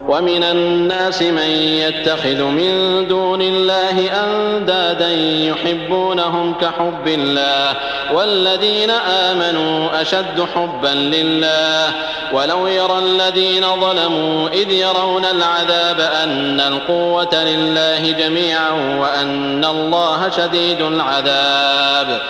ومن الناس من يتخذ من دون الله أندادا يحبونهم كحب الله والذين آمنوا أشد حبا لله ولو يرى الذين ظلموا إذ يرون العذاب أن القوة لله جميعا وأن الله شديد العذاب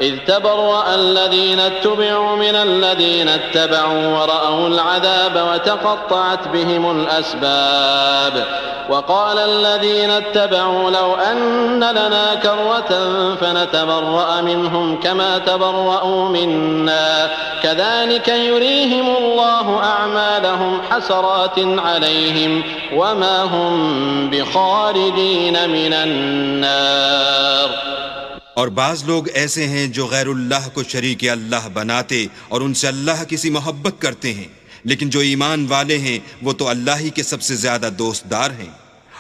إذ تبرأ الذين اتبعوا من الذين اتبعوا ورأوا العذاب وتقطعت بهم الأسباب وقال الذين اتبعوا لو أن لنا كرة فنتبرأ منهم كما تبرأوا منا كذلك يريهم الله أعمالهم حسرات عليهم وما هم بخارجين من النار. اور بعض لوگ ایسے ہیں جو غیر اللہ کو شریک اللہ بناتے اور ان سے اللہ کی سی محبت کرتے ہیں، لیکن جو ایمان والے ہیں وہ تو اللہ ہی کے سب سے زیادہ دوست دار ہیں.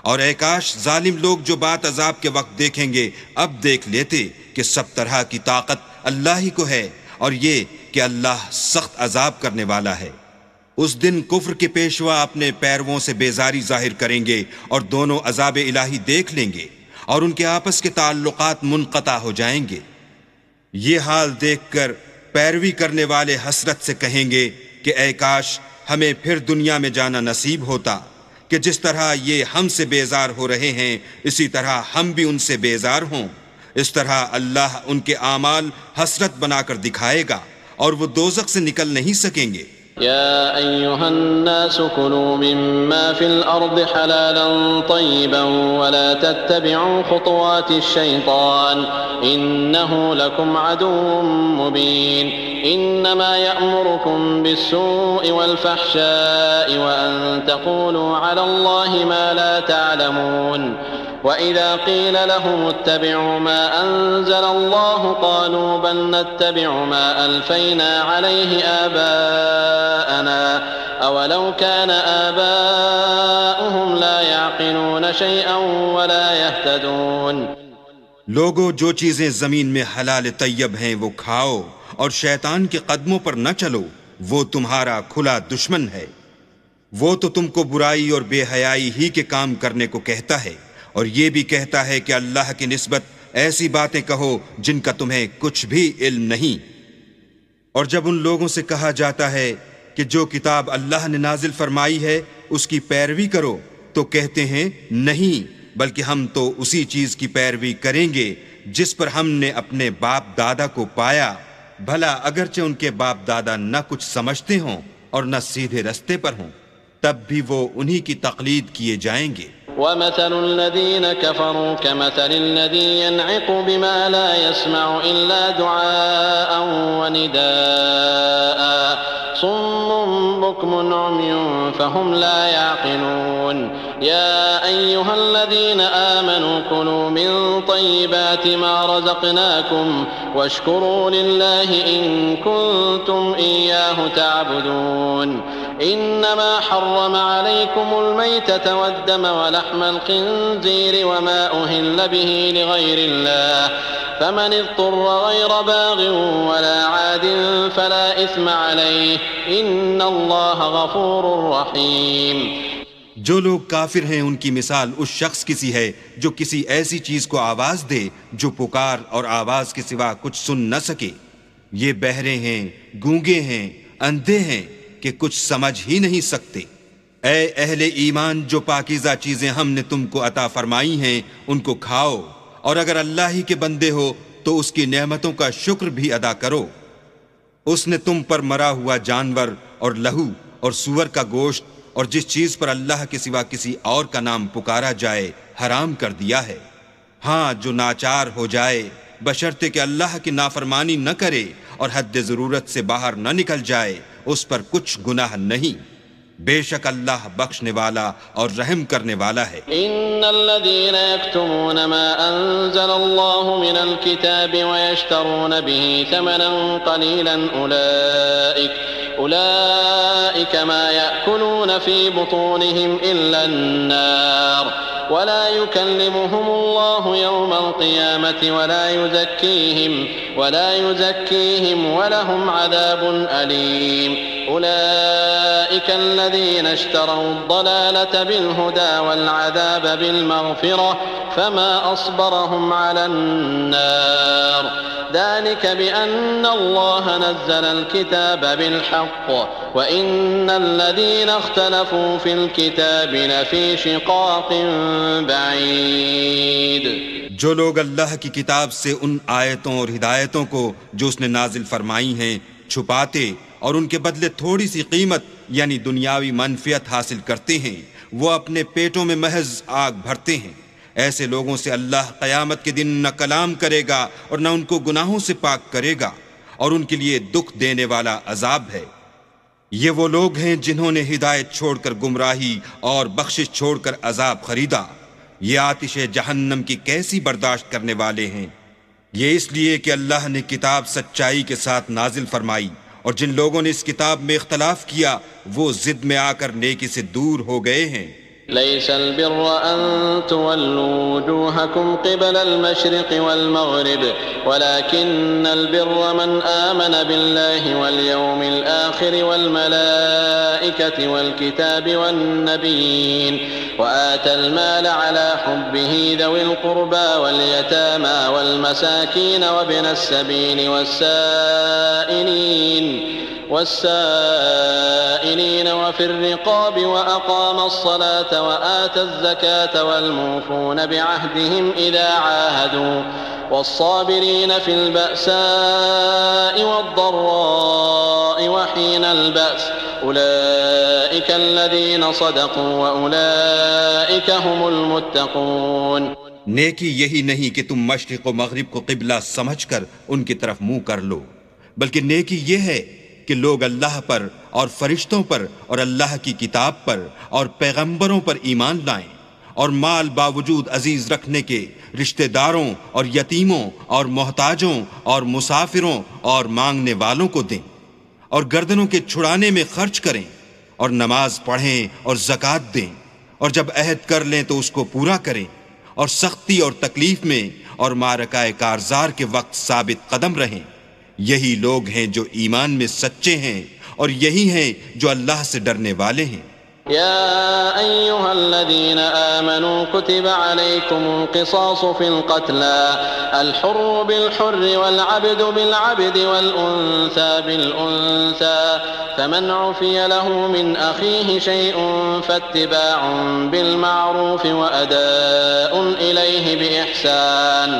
اور اے کاش ظالم لوگ جو بات عذاب کے وقت دیکھیں گے اب دیکھ لیتے کہ سب طرح کی طاقت اللہ ہی کو ہے اور یہ کہ اللہ سخت عذاب کرنے والا ہے. اس دن کفر کے پیشوا اپنے پیرووں سے بیزاری ظاہر کریں گے اور دونوں عذاب الہی دیکھ لیں گے اور ان کے آپس کے تعلقات منقطع ہو جائیں گے. یہ حال دیکھ کر پیروی کرنے والے حسرت سے کہیں گے کہ اے کاش ہمیں پھر دنیا میں جانا نصیب ہوتا کہ جس طرح یہ ہم سے بیزار ہو رہے ہیں اسی طرح ہم بھی ان سے بیزار ہوں. اس طرح اللہ ان کے اعمال حسرت بنا کر دکھائے گا اور وہ دوزخ سے نکل نہیں سکیں گے. يا أيها الناس كلوا مما في الأرض حلالا طيبا ولا تتبعوا خطوات الشيطان إنه لكم عدو مبين إنما يأمركم بالسوء والفحشاء وأن تقولوا على الله ما لا تعلمون وإذا قيل لهم اتبعوا ما أنزل الله قالوا بل نتبع ما ألفينا عليه آباءنا أولو كان آباؤهم لا يعقلون شيئا ولا يهتدون. لوگو جو چیزیں زمین میں حلال طیب ہیں وہ کھاؤ اور شیطان کے قدموں پر نہ چلو، وہ تمہارا کھلا دشمن ہے. وہ تو تم کو برائی اور بے حیائی ہی کے کام کرنے کو کہتا ہے اور یہ بھی کہتا ہے کہ اللہ کی نسبت ایسی باتیں کہو جن کا تمہیں کچھ بھی علم نہیں. اور جب ان لوگوں سے کہا جاتا ہے کہ جو کتاب اللہ نے نازل فرمائی ہے اس کی پیروی کرو تو کہتے ہیں نہیں، بلکہ ہم تو اسی چیز کی پیروی کریں گے جس پر ہم نے اپنے باپ دادا کو پایا، بھلا اگرچہ ان کے باپ دادا نہ کچھ سمجھتے ہوں اور نہ سیدھے رستے پر ہوں تب بھی وہ انہی کی تقلید کیے جائیں گے. ومثل الذين كفروا كمثل الذي ينعق بما لا يسمع إلا دعاء ونداء صم بكم عمي فهم لا يعقلون. يا أيها الذين آمنوا كلوا من طيبات ما رزقناكم واشكروا لله إن كنتم إياه تعبدون. إنما حرم عليكم الميتة والدم ولحم الخنزير وما أهل به لغير الله فمن اضطر غير باغ ولا عاد فلا إثم عليه إن الله غفور رحيم. جو لوگ کافر ہیں ان کی مثال اس شخص کی سی ہے جو کسی ایسی چیز کو آواز دے جو پکار اور آواز کے سوا کچھ سن نہ سکے. یہ بہرے ہیں، گونگے ہیں، اندھے ہیں کہ کچھ سمجھ ہی نہیں سکتے. اے اہل ایمان، جو پاکیزہ چیزیں ہم نے تم کو عطا فرمائی ہیں ان کو کھاؤ، اور اگر اللہ ہی کے بندے ہو تو اس کی نعمتوں کا شکر بھی ادا کرو. اس نے تم پر مرا ہوا جانور اور لہو اور سور کا گوشت اور جس چیز پر اللہ کے سوا کسی اور کا نام پکارا جائے حرام کر دیا ہے. ہاں، جو ناچار ہو جائے بشرطے کہ اللہ کی نافرمانی نہ کرے اور حد ضرورت سے باہر نہ نکل جائے اس پر کچھ گناہ نہیں. بے شک اللہ بخشنے والا اور رحم کرنے والا ہے. ان الذين يكتمون ما انزل الله من الكتاب ويشترون به ثمنا قليلا أولئك ما يأكلون في بطونهم إلا النار ولا يكلمهم الله يوم القيامة ولا يزكيهم ولهم عذاب أليم أولئك الذين اشتروا الضلالة بالهدى والعذاب بالمغفرة فما أصبرهم على النار ذلك بأن الله نزل الكتاب بالحق وإن الذين اختلفوا في الكتاب لفي شقاق بعيد. جو لوگ اللہ کی کتاب سے ان آیتوں اور ہدایتوں کو جو اس نے نازل فرمائی ہیں چھپاتے اور ان کے بدلے تھوڑی سی قیمت یعنی دنیاوی منفعت حاصل کرتے ہیں، وہ اپنے پیٹوں میں محض آگ بھرتے ہیں. ایسے لوگوں سے اللہ قیامت کے دن نہ کلام کرے گا اور نہ ان کو گناہوں سے پاک کرے گا، اور ان کے لیے دکھ دینے والا عذاب ہے. یہ وہ لوگ ہیں جنہوں نے ہدایت چھوڑ کر گمراہی اور بخشش چھوڑ کر عذاب خریدا. یہ آتش جہنم کی کیسی برداشت کرنے والے ہیں. یہ اس لیے کہ اللہ نے کتاب سچائی کے ساتھ نازل فرمائی، اور جن لوگوں نے اس کتاب میں اختلاف کیا وہ ضد میں آ کر نیکی سے دور ہو گئے ہیں. ليس البر أن تولوا وجوهكم قبل المشرق والمغرب ولكن البر من آمن بالله واليوم الآخر والملائكة والكتاب والنبيين وآتى المال على حبه ذوي القربى واليتامى والمساكين وابن السبيل والسائلين وفي الرقاب وأقام الصلاة وآتى الزكاة والموفون بعهدهم إذا عاهدوا والصابرين في البأساء والضراء وحين البأس أولئك الذين صدقوا وأولئك هم المتقون. نیکی یہی نہیں کہ تم مشرق و مغرب کو قبلہ سمجھ کر ان کی طرف منہ کر لو، بلکہ نیکی یہ ہے کہ لوگ اللہ پر اور فرشتوں پر اور اللہ کی کتاب پر اور پیغمبروں پر ایمان لائیں، اور مال باوجود عزیز رکھنے کے رشتہ داروں اور یتیموں اور محتاجوں اور مسافروں اور مانگنے والوں کو دیں، اور گردنوں کے چھڑانے میں خرچ کریں، اور نماز پڑھیں اور زکوٰۃ دیں، اور جب عہد کر لیں تو اس کو پورا کریں، اور سختی اور تکلیف میں اور معرکہ کارزار کے وقت ثابت قدم رہیں. یہی لوگ ہیں جو ایمان میں سچے ہیں، اور یہی ہیں جو اللہ سے ڈرنے والے ہیں. يا أيها الذين آمنوا كتب عليكم القصاص في القتلى الحر بالحر والعبد بالعبد والأنثى بالأنثى فمن عفي له من أخيه شيء فاتباع بالمعروف وأداء إليه بإحسان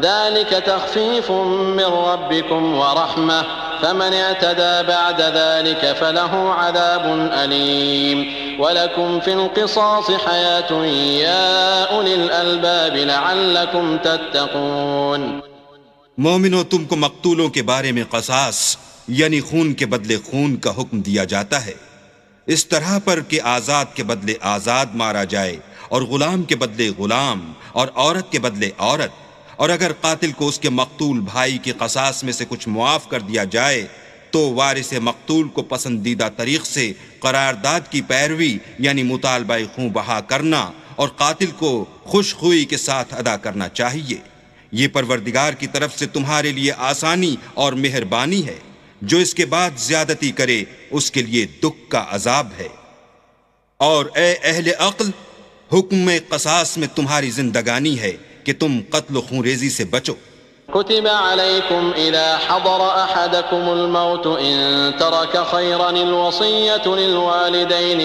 ذلك تخفيف من ربكم ورحمة فمن اعتدى بعد ذلك فله عذاب أليم ولكم في القصاص حياة يا أولي الألباب لعلكم تتقون. مومنو، تم کو مقتولوں کے بارے میں قصاص یعنی خون کے بدلے خون کا حکم دیا جاتا ہے، اس طرح پر کہ آزاد کے بدلے آزاد مارا جائے، اور غلام کے بدلے غلام، اور عورت کے بدلے عورت. اور اگر قاتل کو اس کے مقتول بھائی کے قصاص میں سے کچھ معاف کر دیا جائے تو وارث مقتول کو پسندیدہ طریق سے قرارداد کی پیروی یعنی مطالبہ خوں بہا کرنا اور قاتل کو خوش خوئی کے ساتھ ادا کرنا چاہیے. یہ پروردگار کی طرف سے تمہارے لیے آسانی اور مہربانی ہے. جو اس کے بعد زیادتی کرے اس کے لیے دکھ کا عذاب ہے. اور اے اہل عقل، حکم قصاص میں تمہاری زندگانی ہے کہ تم قتل و خونریزی سے بچو. كتب عليكم إذا حضر أحدكم الموت إن ترك خيرا الوصية للوالدين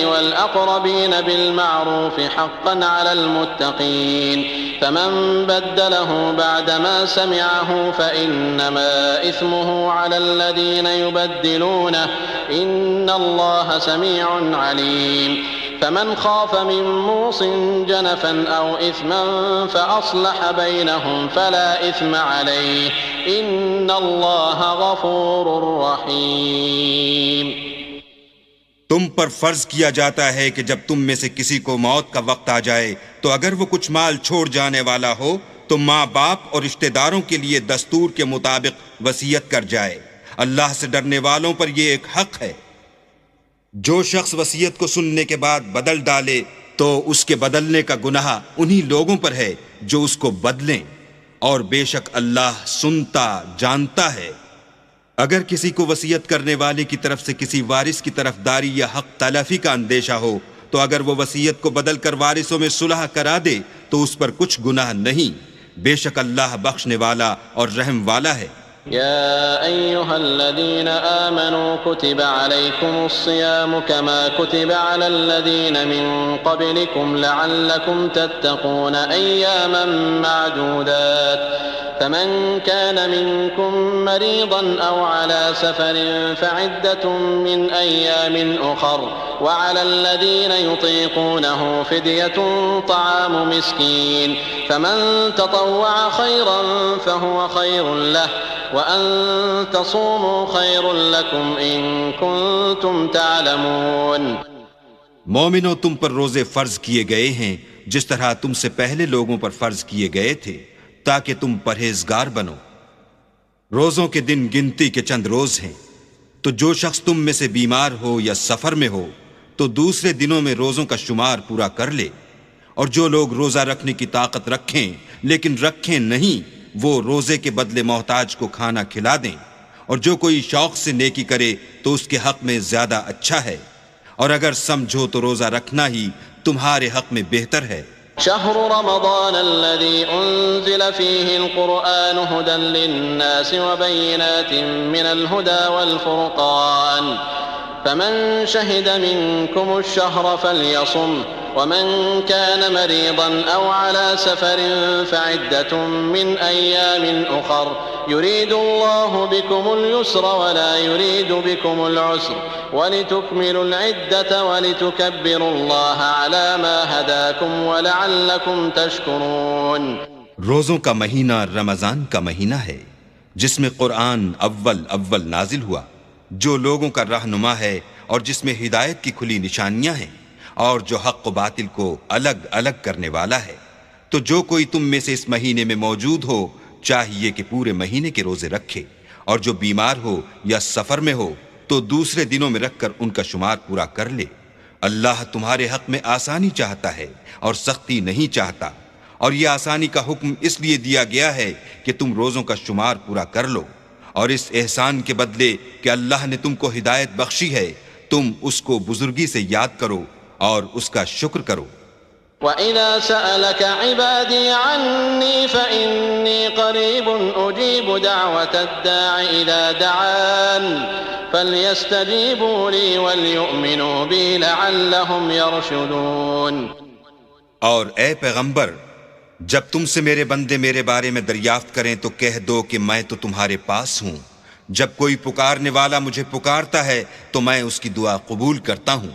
والأقربين بالمعروف حقا على المتقين فمن بدله بعدما سمعه فإنما إثمه على الذين يبدلونه إن الله سميع عليم. فمن خاف من موص جنفا أو إثما فأصلح بينهم فلا إثم عليه إن الله غفور رحيم. تم پر فرض کیا جاتا ہے کہ جب تم میں سے کسی کو موت کا وقت آ جائے تو اگر وہ کچھ مال چھوڑ جانے والا ہو تو ماں باپ اور رشتہ داروں کے لیے دستور کے مطابق وصیت کر جائے۔ اللہ سے ڈرنے والوں پر یہ ایک حق ہے۔ جو شخص وصیت کو سننے کے بعد بدل ڈالے تو اس کے بدلنے کا گناہ انہی لوگوں پر ہے جو اس کو بدلیں، اور بے شک اللہ سنتا جانتا ہے۔ اگر کسی کو وصیت کرنے والے کی طرف سے کسی وارث کی طرفداری یا حق تلفی کا اندیشہ ہو تو اگر وہ وصیت کو بدل کر وارثوں میں صلح کرا دے تو اس پر کچھ گناہ نہیں، بے شک اللہ بخشنے والا اور رحم والا ہے۔ يا أيها الذين آمنوا كتب عليكم الصيام كما كتب على الذين من قبلكم لعلكم تتقون أياما معدودات فمن كان منكم مريضا أو على سفر فعدة من أيام أخر وعلى الذين يطيقونه فدية طعام مسكين فمن تطوع خيرا فهو خير له وَأَن تَصُومُوا خَيْرٌ لَكُمْ إِن كُنتُمْ تَعْلَمُونَ۔ مومنو، تم پر روزے فرض کیے گئے ہیں جس طرح تم سے پہلے لوگوں پر فرض کیے گئے تھے تاکہ تم پرہیزگار بنو۔ روزوں کے دن گنتی کے چند روز ہیں، تو جو شخص تم میں سے بیمار ہو یا سفر میں ہو تو دوسرے دنوں میں روزوں کا شمار پورا کر لے، اور جو لوگ روزہ رکھنے کی طاقت رکھیں لیکن رکھیں نہیں وہ روزے کے بدلے محتاج کو کھانا کھلا دیں، اور جو کوئی شوق سے نیکی کرے تو اس کے حق میں زیادہ اچھا ہے، اور اگر سمجھو تو روزہ رکھنا ہی تمہارے حق میں بہتر ہے۔ شهر رمضان الذي أنزل فيه القرآن هدى للناس وبينات من الهدى والفرقان فمن شهد منكم الشهر فليصم ومن كان مريضا أو على سفر فعدة من أيام أخر يريد الله بكم اليسر ولا يريد بكم العسر ولتكملوا العدة ولتكبروا الله على ما هداكم ولعلكم تشكرون۔ روزوں کا مہینہ رمضان کا مہینہ ہے جس میں قرآن اول نازل ہوا، جو لوگوں کا رہنما ہے اور جس میں ہدایت کی کھلی نشانیاں ہیں، اور جو حق و باطل کو الگ الگ کرنے والا ہے۔ تو جو کوئی تم میں سے اس مہینے میں موجود ہو چاہیے کہ پورے مہینے کے روزے رکھے، اور جو بیمار ہو یا سفر میں ہو تو دوسرے دنوں میں رکھ کر ان کا شمار پورا کر لے۔ اللہ تمہارے حق میں آسانی چاہتا ہے اور سختی نہیں چاہتا، اور یہ آسانی کا حکم اس لیے دیا گیا ہے کہ تم روزوں کا شمار پورا کر لو، اور اس احسان کے بدلے کہ اللہ نے تم کو ہدایت بخشی ہے تم اس کو بزرگی سے یاد کرو اور اس کا شکر کرو۔ وَإِذَا سَأَلَكَ عِبَادِي عَنِّي فَإِنِّي قَرِيبٌ أُجِيبُ دَعْوَةَ الدَّاعِ إِذَا دَعَانِ فَلْيَسْتَجِيبُوا لِي وَلْيُؤْمِنُوا بِي لَعَلَّهُمْ يَرْشُدُونَ۔ اور اے پیغمبر، جب تم سے میرے بندے میرے بارے میں دریافت کریں تو کہہ دو کہ میں تو تمہارے پاس ہوں، جب کوئی پکارنے والا مجھے پکارتا ہے تو میں اس کی دعا قبول کرتا ہوں۔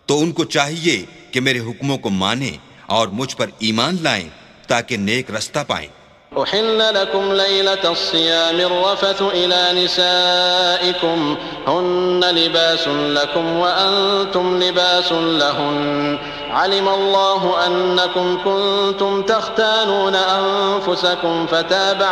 تو ان کو چاہیے کہ میرے حکموں کو مانیں اور مجھ پر ایمان لائیں تاکہ نیک رستہ پائیں۔ أحل لكم ليلة الصيام الرفث إلى نسائكم هن لباس لكم وأنتم لباس لهن علم الله أنكم كنتم تختانون أنفسكم فتاب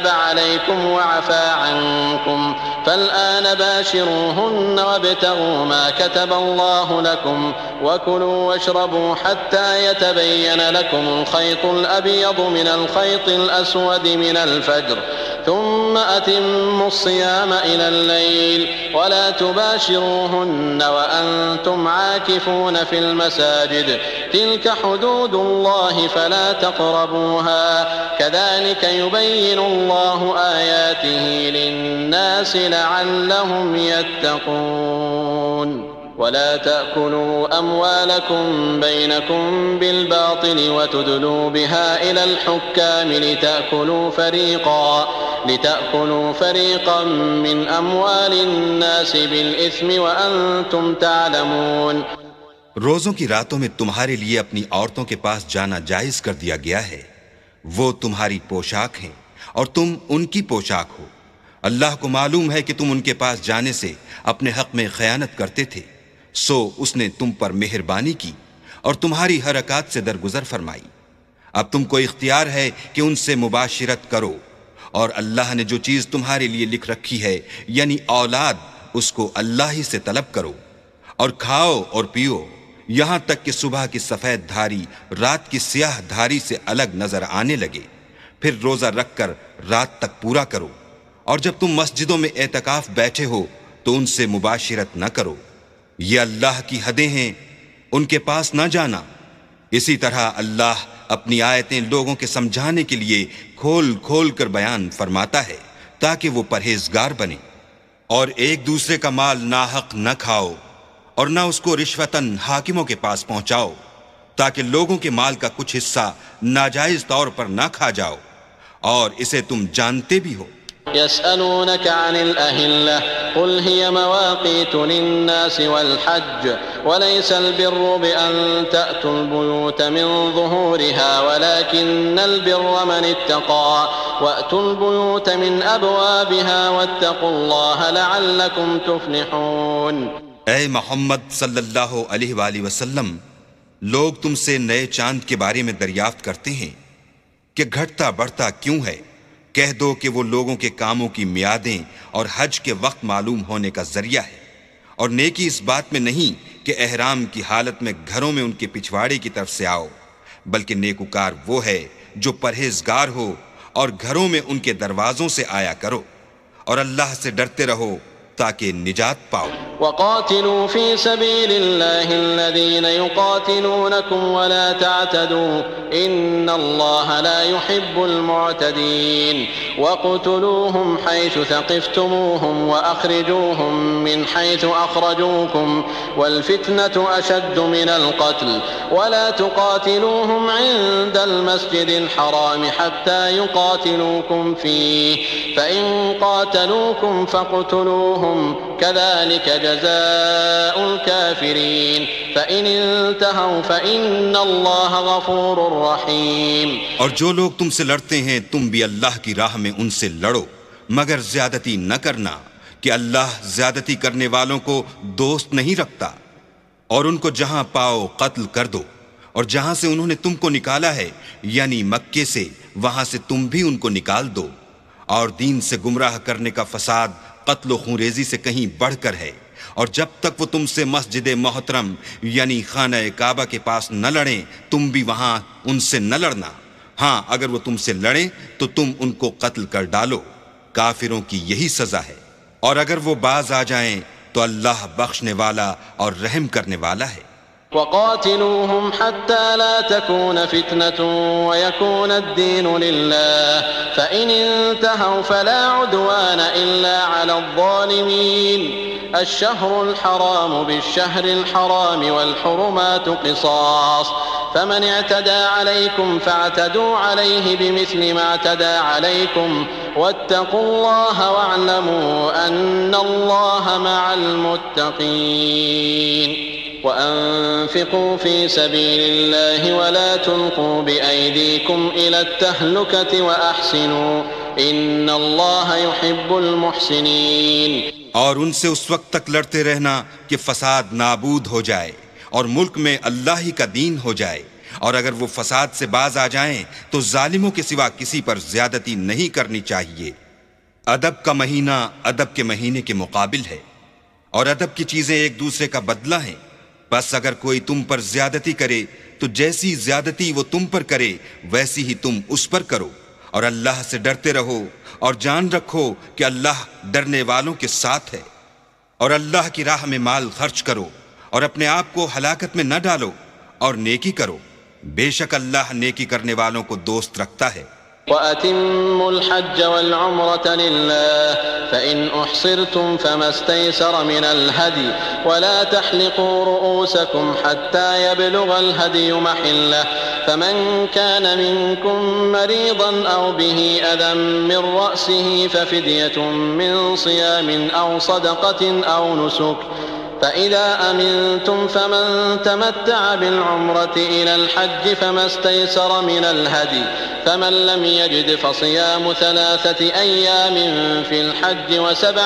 عليكم وعفى عنكم فالآن باشروهن وابتغوا ما كتب الله لكم وكلوا واشربوا حتى يتبين لكم الخيط الأبيض من الخيط الأسود من الفجر ثم أتموا الصيام إلى الليل ولا تباشروهن وأنتم عاكفون في المساجد تلك حدود الله فلا تقربوها كذلك يبين الله آياته للناس لعلهم يتقون ولا تأكلوا أموالكم بينكم بالباطل وتدلوا بها إلى الحكام لتأكلوا فريقا من أموال الناس بالإثم وأنتم تعلمون۔ روزوں کی راتوں میں تمہارے لیے اپنی عورتوں کے پاس جانا جائز کر دیا گیا ہے، وہ تمہاری پوشاک ہیں اور تم ان کی پوشاک ہو۔ اللہ کو معلوم ہے کہ تم ان کے پاس جانے سے اپنے حق میں خیانت کرتے تھے، سو اس نے تم پر مہربانی کی اور تمہاری حرکات سے درگزر فرمائی۔ اب تم کو اختیار ہے کہ ان سے مباشرت کرو، اور اللہ نے جو چیز تمہارے لیے لکھ رکھی ہے یعنی اولاد، اس کو اللہ ہی سے طلب کرو، اور کھاؤ اور پیو یہاں تک کہ صبح کی سفید دھاری رات کی سیاہ دھاری سے الگ نظر آنے لگے، پھر روزہ رکھ کر رات تک پورا کرو، اور جب تم مسجدوں میں اعتکاف بیٹھے ہو تو ان سے مباشرت نہ کرو، یہ اللہ کی حدیں ہیں، ان کے پاس نہ جانا۔ اسی طرح اللہ اپنی آیتیں لوگوں کے سمجھانے کے لیے کھول کھول کر بیان فرماتا ہے تاکہ وہ پرہیزگار بنے۔ اور ایک دوسرے کا مال ناحق نہ کھاؤ، اور نہ اس کو رشوتاً حاکموں کے پاس پہنچاؤ، تاکہ لوگوں کے مال کا کچھ حصہ ناجائز طور پر نہ کھا جاؤ، اور اسے تم جانتے بھی ہو۔ يسألونك عن الأهلة قل هي مواقيت للناس والحج وليس البر بأن تأتوا البيوت من ظهورها ولكن البر من اتقى وأتوا البيوت من أبوابها واتقوا الله لعلكم تفلحون۔ اے محمد صلی اللہ علیہ وآلہ وسلم، لوگ تم سے نئے چاند کے بارے میں دریافت کرتے ہیں کہ گھٹتا بڑھتا کیوں ہے، کہہ دو کہ وہ لوگوں کے کاموں کی میعادیں اور حج کے وقت معلوم ہونے کا ذریعہ ہے، اور نیکی اس بات میں نہیں کہ احرام کی حالت میں گھروں میں ان کے پچھواڑے کی طرف سے آؤ، بلکہ نیکوکار وہ ہے جو پرہیزگار ہو، اور گھروں میں ان کے دروازوں سے آیا کرو، اور اللہ سے ڈرتے رہو تاکہ نجات پاؤ۔ وقاتلوا في سبيل الله الذين يقاتلونكم ولا تعتدوا إن الله لا يحب المعتدين وقتلوهم حيث ثقفتموهم وأخرجوهم من حيث أخرجوكم والفتنة أشد من القتل ولا تقاتلوهم عند المسجد الحرام حتى يقاتلوكم فيه فإن قاتلوكم فاقتلوهم كذلك جزاء الكافرين فإن انتهوا فإن الله غفور رحيم۔ اور جو لوگ تم سے لڑتے ہیں تم بھی اللہ کی راہ میں ان سے لڑو، مگر زیادتی نہ کرنا کہ اللہ زیادتی کرنے والوں کو دوست نہیں رکھتا، اور ان کو جہاں پاؤ قتل کر دو، اور جہاں سے انہوں نے تم کو نکالا ہے یعنی مکے سے وہاں سے تم بھی ان کو نکال دو، اور دین سے گمراہ کرنے کا فساد قتل و خونریزی سے کہیں بڑھ کر ہے، اور جب تک وہ تم سے مسجد محترم یعنی خانہ کعبہ کے پاس نہ لڑیں تم بھی وہاں ان سے نہ لڑنا، ہاں اگر وہ تم سے لڑیں تو تم ان کو قتل کر ڈالو، کافروں کی یہی سزا ہے، اور اگر وہ باز آ جائیں تو اللہ بخشنے والا اور رحم کرنے والا ہے۔ وقاتلوهم حتى لا تكون فتنة ويكون الدين لله فإن انتهوا فلا عدوان إلا على الظالمين الشهر الحرام بالشهر الحرام والحرمات قصاص فمن اعتدى عليكم فاعتدوا عليه بمثل ما اعتدى عليكم واتقوا الله واعلموا أن الله مع المتقين وأنفقوا في سبيل الله ولا تلقوا بأيديكم إلى التهلكة وأحسنوا إن الله يحب المحسنين۔ اور ان سے اس وقت تک لڑتے رہنا کہ فساد نابود ہو جائے اور ملک میں اللہ ہی کا دین ہو جائے، اور اگر وہ فساد سے باز آ جائیں تو ظالموں کے سوا کسی پر زیادتی نہیں کرنی چاہیے۔ ادب کا مہینہ ادب کے مہینے کے مقابل ہے، اور ادب کی چیزیں ایک دوسرے کا بدلہ ہیں، بس اگر کوئی تم پر زیادتی کرے تو جیسی زیادتی وہ تم پر کرے ویسی ہی تم اس پر کرو، اور اللہ سے ڈرتے رہو اور جان رکھو کہ اللہ ڈرنے والوں کے ساتھ ہے، اور اللہ کی راہ میں مال خرچ کرو اور اپنے آپ کو ہلاکت میں نہ ڈالو، اور نیکی کرو، بے شک اللہ نیکی کرنے والوں کو دوست رکھتا ہے۔ وَأَتِمُّوا الْحَجَّ وَالْعُمْرَةَ لِلَّهِ فَإِنْ أُحْصِرْتُمْ فَمَا اسْتَيْسَرَ مِنَ الْهَدْيِ وَلَا تَحْلِقُوا رُؤُوسَكُمْ حَتَّى يَبْلُغَ الْهَدْيُ مَحِلَّهُ فَمَنْ كَانَ مِنْكُمْ مَرِيضًا أَوْ بِهِ أَذًى مِنْ رَأْسِهِ فَفِدْيَةٌ مِنْ صِيَامٍ أَوْ صَدَقَةٍ أَوْ نُسُكٍ فإذا أمنتم فمن تمتع بالعمرة إلى الحج فما استيسر من الهدي فمن لم يجد فصيام 3 أيام في الحج و7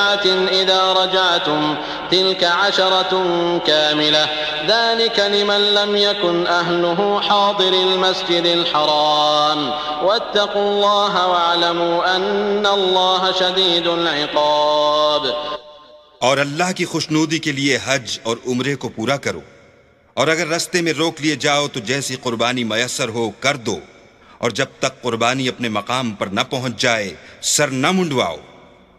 إذا رجعتم تلك 10 كاملة ذلك لمن لم يكن أهله حاضر المسجد الحرام واتقوا الله واعلموا أن الله شديد العقاب. اور اللہ کی خوشنودی کے لیے حج اور عمرے کو پورا کرو، اور اگر رستے میں روک لیے جاؤ تو جیسی قربانی میسر ہو کر دو، اور جب تک قربانی اپنے مقام پر نہ پہنچ جائے سر نہ منڈواؤ،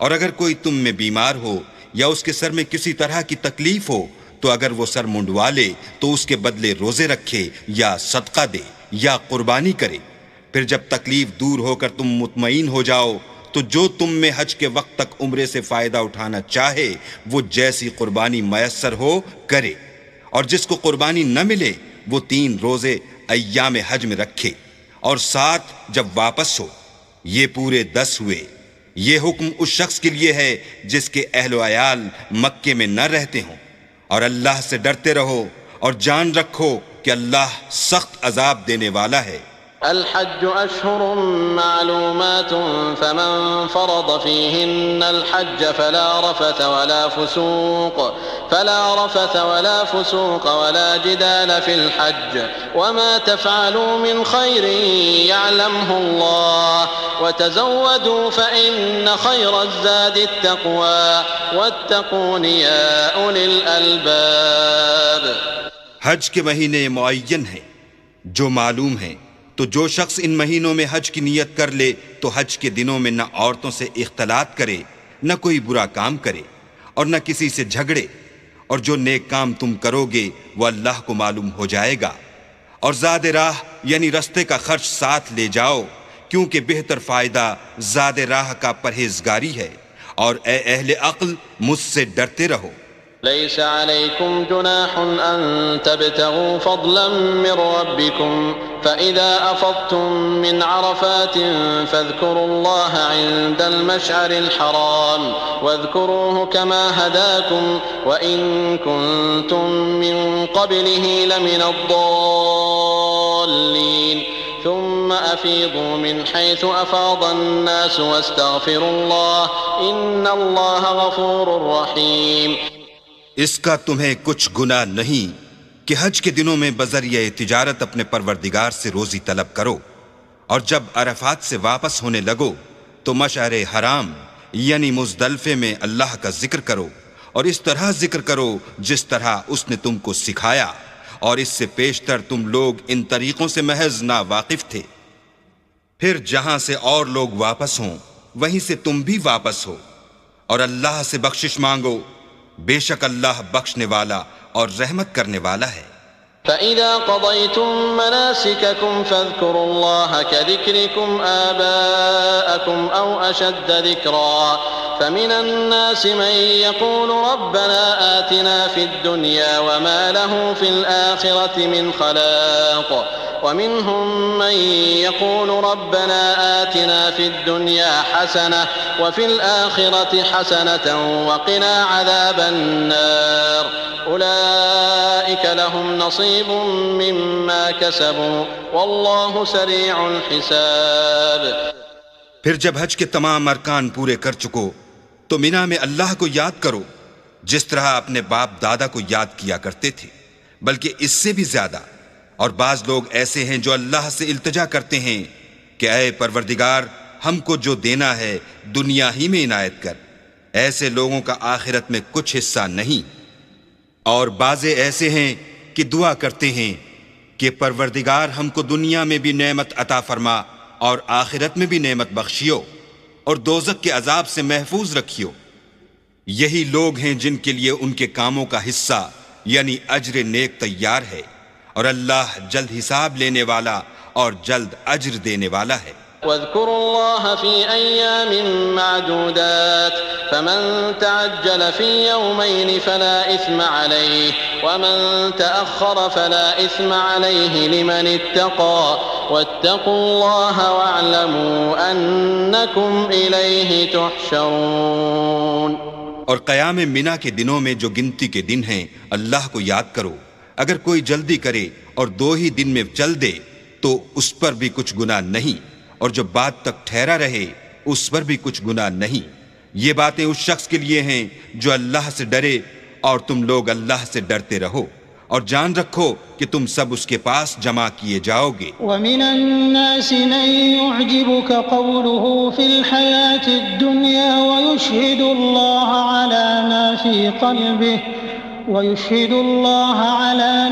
اور اگر کوئی تم میں بیمار ہو یا اس کے سر میں کسی طرح کی تکلیف ہو تو اگر وہ سر منڈوا لے تو اس کے بدلے روزے رکھے یا صدقہ دے یا قربانی کرے. پھر جب تکلیف دور ہو کر تم مطمئن ہو جاؤ تو جو تم میں حج کے وقت تک عمرے سے فائدہ اٹھانا چاہے وہ جیسی قربانی میسر ہو کرے، اور جس کو قربانی نہ ملے وہ 3 روزے ایام حج میں رکھے، اور 7 جب واپس ہو. یہ پورے 10 ہوئے. یہ حکم اس شخص کے لیے ہے جس کے اہل و عیال مکے میں نہ رہتے ہوں. اور اللہ سے ڈرتے رہو اور جان رکھو کہ اللہ سخت عذاب دینے والا ہے. الحج أشهر معلومات فمن فرض فيهن الحج فلا رفث ولا فسوق ولا جدال في الحج وما تفعلوا من خير يعلمه الله وتزودوا فإن خير الزاد التقوى واتقون يا أولي الألباب. حج کے مہینے معین ہیں جو معلوم ہیں، تو جو شخص ان مہینوں میں حج کی نیت کر لے تو حج کے دنوں میں نہ عورتوں سے اختلاط کرے، نہ کوئی برا کام کرے، اور نہ کسی سے جھگڑے، اور جو نیک کام تم کرو گے وہ اللہ کو معلوم ہو جائے گا. اور زاد راہ یعنی رستے کا خرچ ساتھ لے جاؤ، کیونکہ بہتر فائدہ زاد راہ کا پرہیزگاری ہے. اور اے اہل عقل مجھ سے ڈرتے رہو. ليس عليكم جناح أن تبتغوا فضلا من ربكم فإذا أفضتم من عرفات فاذكروا الله عند المشعر الحرام واذكروه كما هداكم وإن كنتم من قبله لمن الضالين ثم أفيضوا من حيث أفاض الناس واستغفروا الله إن الله غفور رحيم. اس کا تمہیں کچھ گناہ نہیں کہ حج کے دنوں میں بذریعہ تجارت اپنے پروردگار سے روزی طلب کرو، اور جب عرفات سے واپس ہونے لگو تو مشعر حرام یعنی مزدلفے میں اللہ کا ذکر کرو، اور اس طرح ذکر کرو جس طرح اس نے تم کو سکھایا، اور اس سے پیشتر تم لوگ ان طریقوں سے محض ناواقف تھے. پھر جہاں سے اور لوگ واپس ہوں وہیں سے تم بھی واپس ہو، اور اللہ سے بخشش مانگو، بے شک اللہ بخشنے والا اور رحمت کرنے والا ہے. فَإِذَا قَضَيْتُم مَّنَاسِكَكُمْ فَاذْكُرُوا اللَّهَ كَذِكْرِكُمْ آبَاءَكُمْ أَوْ أَشَدَّ ذِكْرًا فَمِنَ النَّاسِ مَن يَقُولُ رَبَّنَا آتِنَا فِي الدُّنْيَا وَمَا لَهُ فِي الْآخِرَةِ مِنْ خَلَاقٍ ومنهم من يقول ربنا آتنا في الدنيا حسنة وفي الآخرة حسنة وقنا عذاب النار أولئك لهم نصيب مما كسبوا والله سريع الحساب. پھر جب حج کے تمام ارکان پورے کر چکو تو مینا میں اللہ کو یاد کرو جس طرح اپنے باپ دادا کو یاد کیا کرتے تھے، بلکہ اس سے بھی زیادہ. اور بعض لوگ ایسے ہیں جو اللہ سے التجا کرتے ہیں کہ اے پروردگار ہم کو جو دینا ہے دنیا ہی میں عنایت کر. ایسے لوگوں کا آخرت میں کچھ حصہ نہیں. اور بعض ایسے ہیں کہ دعا کرتے ہیں کہ پروردگار ہم کو دنیا میں بھی نعمت عطا فرما اور آخرت میں بھی نعمت بخشیو اور دوزخ کے عذاب سے محفوظ رکھیو. یہی لوگ ہیں جن کے لیے ان کے کاموں کا حصہ یعنی اجر نیک تیار ہے، اور اللہ جلد حساب لینے والا اور جلد اجر دینے والا ہے. واذكروا الله في أيام معدودات فمن تعجل في يومين فلا إثم عليه ومن تأخر فلا إثم عليه لمن اتقى واتقوا الله واعلموا أنكم إليه تحشرون. اور قیام منا کے دنوں میں جو گنتی کے دن ہیں اللہ کو یاد کرو. اگر کوئی جلدی کرے اور 2 ہی دن میں چل دے تو اس پر بھی کچھ گناہ نہیں، اور جو بات تک ٹھہرا رہے اس پر بھی کچھ گناہ نہیں. یہ باتیں اس شخص کے لیے ہیں جو اللہ سے ڈرے، اور تم لوگ اللہ سے ڈرتے رہو اور جان رکھو کہ تم سب اس کے پاس جمع کیے جاؤ گے. وَمِنَ النَّاسِ مَن يُعْجِبُكَ قَوْلُهُ فِي الْحَيَاةِ الدُّنْيَا وَيُشْهِدُ اللَّهَ عَلَى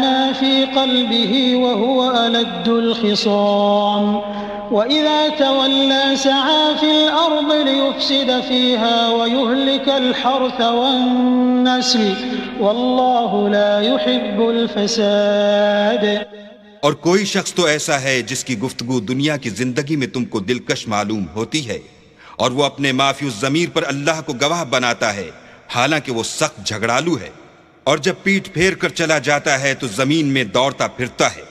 مَا فِي قَلْبِهِ وَهُوَ أَلَدُّ الْخِصَامِ وَإِذَا تَوَلَّى سَعَى فِي الْأَرْضِ لِيُفْسِدَ فِيهَا وَيُهْلِكَ الْحَرْثَ وَالنَّسْلَ وَاللَّهُ لَا يُحِبُّ الْفَسَادَ. اور کوئی شخص تو ایسا ہے جس کی گفتگو دنیا کی زندگی میں تم کو دلکش معلوم ہوتی ہے، اور وہ اپنے معافی الضمیر پر اللہ کو گواہ بناتا ہے حالانکہ وہ سخت جھگڑالو ہے. اور جب پیٹ پھیر کر چلا جاتا ہے تو زمین میں دوڑتا پھرتا ہے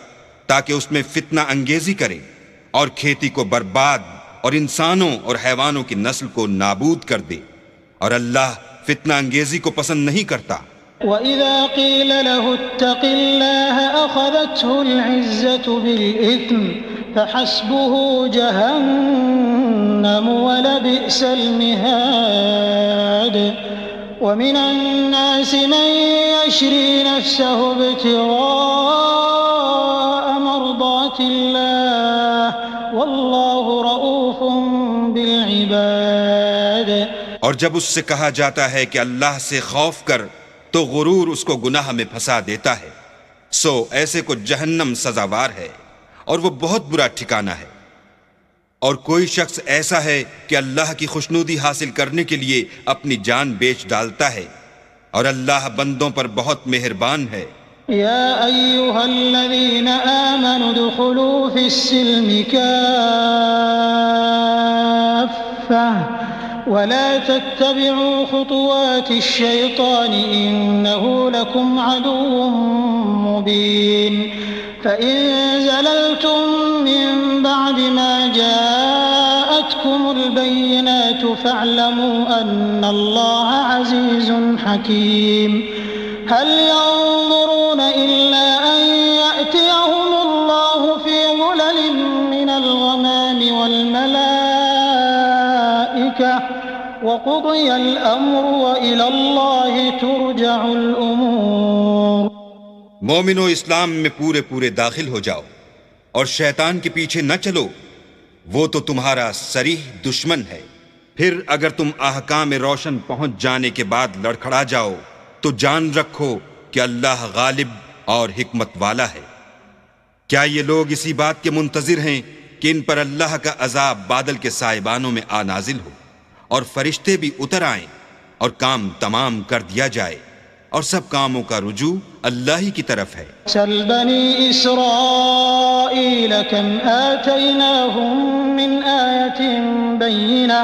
تاکہ اس میں فتنہ انگیزی کرے اور کھیتی کو برباد اور انسانوں اور حیوانوں کی نسل کو نابود کر دے، اور اللہ فتنہ انگیزی کو پسند نہیں کرتا. وَإِذَا قِيلَ لَهُ اتَّقِ اللَّهَ أَخَذَتْهُ الْعِزَّةُ بِالْإِثْمِ فَحَسْبُهُ جَهَنَّمُ وَلَبِئْسَ الْمِهَادُ. وَمِنَ النَّاسِ مَن يَشْرِي نَفْسَهُ ابْتِغَاءَ مَرْضَاتِ اللَّهِ وَاللَّهُ رَءُوفٌ بِالْعِبَادِ. اور جب اس سے کہا جاتا ہے کہ اللہ سے خوف کر تو غرور اس کو گناہ میں پھنسا دیتا ہے، سو ایسے کو جہنم سزاوار ہے اور وہ بہت برا ٹھکانہ ہے. اور کوئی شخص ایسا ہے کہ اللہ کی خوشنودی حاصل کرنے کے لیے اپنی جان بیچ ڈالتا ہے، اور اللہ بندوں پر بہت مہربان ہے. یا ایھا الذین آمنوا ادخلوا فی السلم کافۃ ولا تتبعوا خطوات الشيطان إنه لكم عدو مبين. فإن زللتم من بعد ما جاءتكم البينات فاعلموا أن الله عزيز حكيم. هل ينظرون إلا أن يأتيهم الله في ظلل من الغمام والملائكة وقضي الأمر وإلى الله ترجع الأمور. مومنو، اسلام میں پورے پورے داخل ہو جاؤ اور شیطان کے پیچھے نہ چلو، وہ تو تمہارا صریح دشمن ہے. پھر اگر تم احکام روشن پہنچ جانے کے بعد لڑکھڑا جاؤ تو جان رکھو کہ اللہ غالب اور حکمت والا ہے. کیا یہ لوگ اسی بات کے منتظر ہیں کہ ان پر اللہ کا عذاب بادل کے سائبانوں میں آ نازل ہو اور فرشتے بھی اتر آئیں اور کام تمام کر دیا جائے، اور سب کاموں کا رجوع اللہ ہی کی طرف ہے. سل بنی اسرائیل کم آتیناہم من آیت بینہ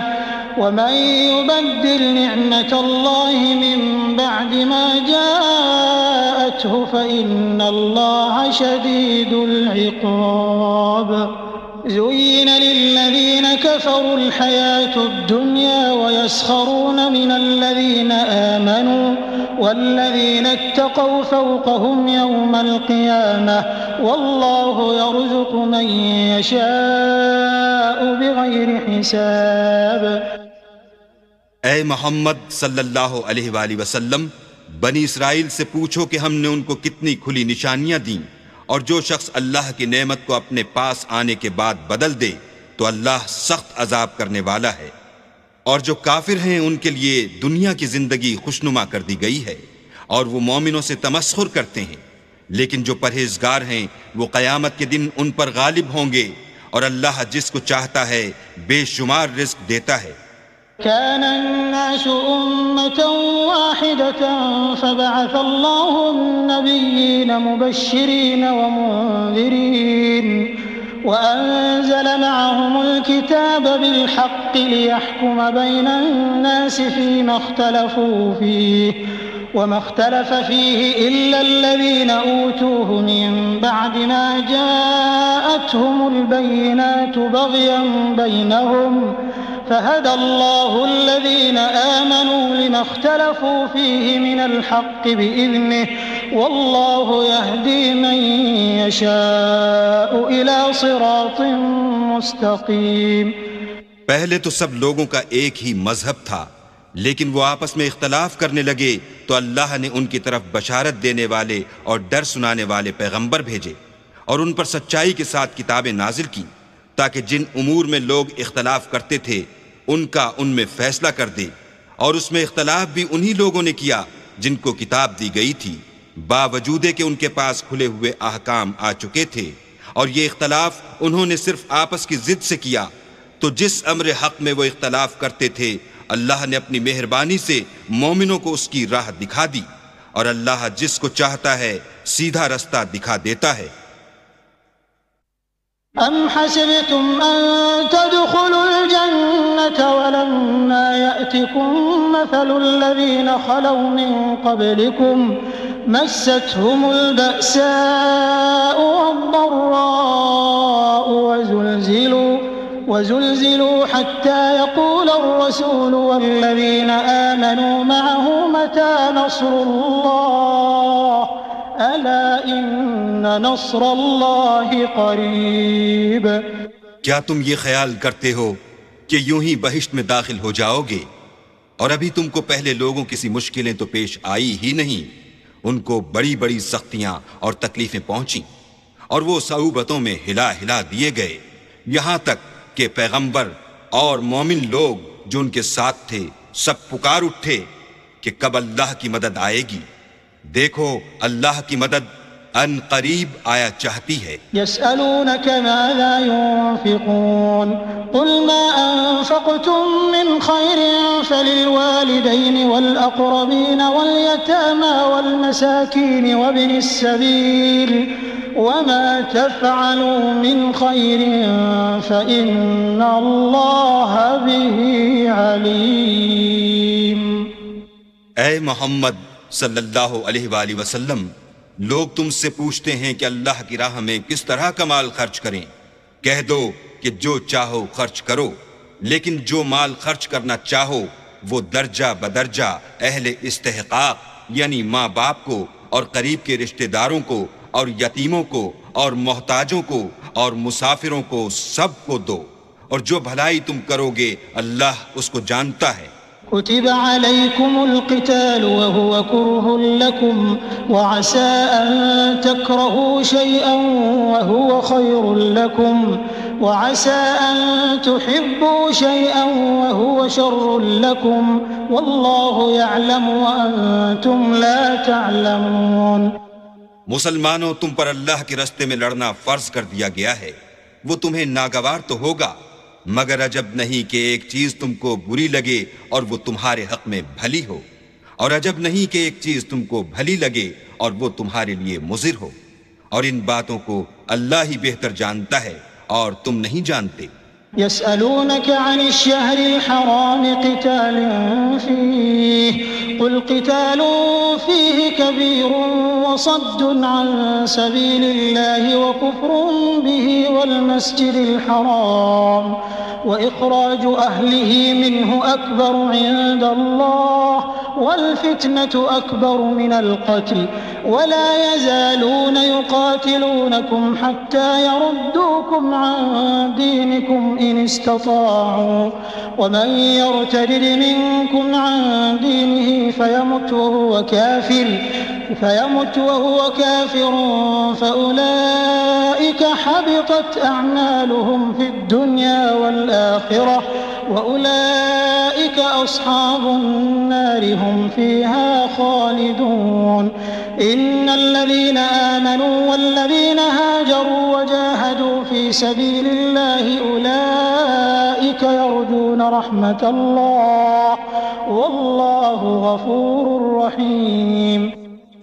ومن يبدل نعمت اللہ من بعد ما جاءته فإن اللہ شدید العقاب. زين للذين كفروا الحياة الدنيا ويسخرون من الذين آمنوا والذين اتقوا فوقهم يوم القيامة والله يرزق من يشاء بغير حساب. اے محمد صلی اللہ علیہ وآلہ وسلم، بنی اسرائیل سے پوچھو کہ ہم نے ان کو کتنی کھلی نشانیاں دیں، اور جو شخص اللہ کی نعمت کو اپنے پاس آنے کے بعد بدل دے تو اللہ سخت عذاب کرنے والا ہے. اور جو کافر ہیں ان کے لیے دنیا کی زندگی خوشنما کر دی گئی ہے اور وہ مومنوں سے تمسخر کرتے ہیں، لیکن جو پرہیزگار ہیں وہ قیامت کے دن ان پر غالب ہوں گے، اور اللہ جس کو چاہتا ہے بے شمار رزق دیتا ہے. كان الناس أمة واحدة فبعث الله النبيين مبشرين ومنذرين وأنزل معهم الكتاب بالحق ليحكم بين الناس فيما اختلفوا فيه وما اختلف فيه إلا الذين أوتوه من بعد ما جاءتهم البينات بغيا بينهم فهدى الله الذين آمنوا لما اختلفوا فيه من الحق بإذنه والله يهدي من يشاء إلى صراط مستقيم. پہلے تو سب لوگوں کا ایک ہی مذہب تھا، لیکن وہ آپس میں اختلاف کرنے لگے تو اللہ نے ان کی طرف بشارت دینے والے اور ڈر سنانے والے پیغمبر بھیجے اور ان پر سچائی کے ساتھ کتابیں نازل کی تاکہ جن امور میں لوگ اختلاف کرتے تھے ان کا ان میں فیصلہ کر دے، اور اس میں اختلاف بھی انہی لوگوں نے کیا جن کو کتاب دی گئی تھی، باوجود کہ ان کے پاس کھلے ہوئے احکام آ چکے تھے، اور یہ اختلاف انہوں نے صرف آپس کی ضد سے کیا. تو جس امر حق میں وہ اختلاف کرتے تھے اللہ نے اپنی مہربانی سے مومنوں کو اس کی راہ دکھا دی، اور اللہ جس کو چاہتا ہے سیدھا رستہ دکھا دیتا ہے. أم حسبتم أن تدخلوا الجنة ولما يأتكم مثل الذين خلوا من قبلكم مستهم البأساء والضراء وزلزلوا حتى يقول الرسول والذين آمنوا معه متى نصر الله ألا إن نصر الله قريب. کیا تم یہ خیال کرتے ہو کہ یوں ہی بہشت میں داخل ہو جاؤ گے اور ابھی تم کو پہلے لوگوں کسی مشکلیں تو پیش آئی ہی نہیں، ان کو بڑی بڑی سختیاں اور تکلیفیں پہنچیں اور وہ صعوبتوں میں ہلا ہلا دیے گئے، یہاں تک کہ پیغمبر اور مومن لوگ جو ان کے ساتھ تھے سب پکار اٹھے کہ کب اللہ کی مدد آئے گی. دیکھو اللہ کی مدد ان قریب آیا چاہتی ہے. يسألونك ماذا ينفقون قل ما أنفقتم من خير فللوالدين والأقربين واليتامى والمساكين وابن السبيل وما تفعلوا من خير فإن الله به عليم. اے محمد صلی اللہ علیہ وآلہ وسلم، لوگ تم سے پوچھتے ہیں کہ اللہ کی راہ میں کس طرح کا مال خرچ کریں. کہہ دو کہ جو چاہو خرچ کرو، لیکن جو مال خرچ کرنا چاہو وہ درجہ بدرجہ اہل استحقاق یعنی ماں باپ کو اور قریب کے رشتہ داروں کو اور یتیموں کو اور محتاجوں کو اور مسافروں کو سب کو دو، اور جو بھلائی تم کرو گے اللہ اس کو جانتا ہے. كتب عليكم القتال وهو كره لكم وعسى أن تكرهوا شيئا وهو خير لكم وعسى أن تحبوا شيئا وهو شر لكم والله يعلم وأنتم لا تعلمون. مسلمانوں، تم پر اللہ کے راستے میں لڑنا فرض کر دیا گیا ہے، وہ تمہیں ناگوار تو ہوگا، مگر عجب نہیں کہ ایک چیز تم کو بری لگے اور وہ تمہارے حق میں بھلی ہو، اور عجب نہیں کہ ایک چیز تم کو بھلی لگے اور وہ تمہارے لیے مضر ہو، اور ان باتوں کو اللہ ہی بہتر جانتا ہے اور تم نہیں جانتے. يسألونك عن الشهر الحرام قتال فيه قل قتال فيه كبير وصد عن سبيل الله وكفر به والمسجد الحرام وإخراج أهله منه أكبر عند الله والفتنة أكبر من القتل ولا يزالون يقاتلونكم حتى يردوكم عن دينكم إن استطاعوا ومن يرتد منكم عن دينه فيمت وهو كافر فأولئك حبطت أعمالهم في الدنيا والآخرة وأولئك أصحاب النار هم فيها خالدون. إن الذين آمنوا والذين هاجروا وجاهدوا في سبيل الله أولئك يرجون رحمة الله والله غفور رحيم.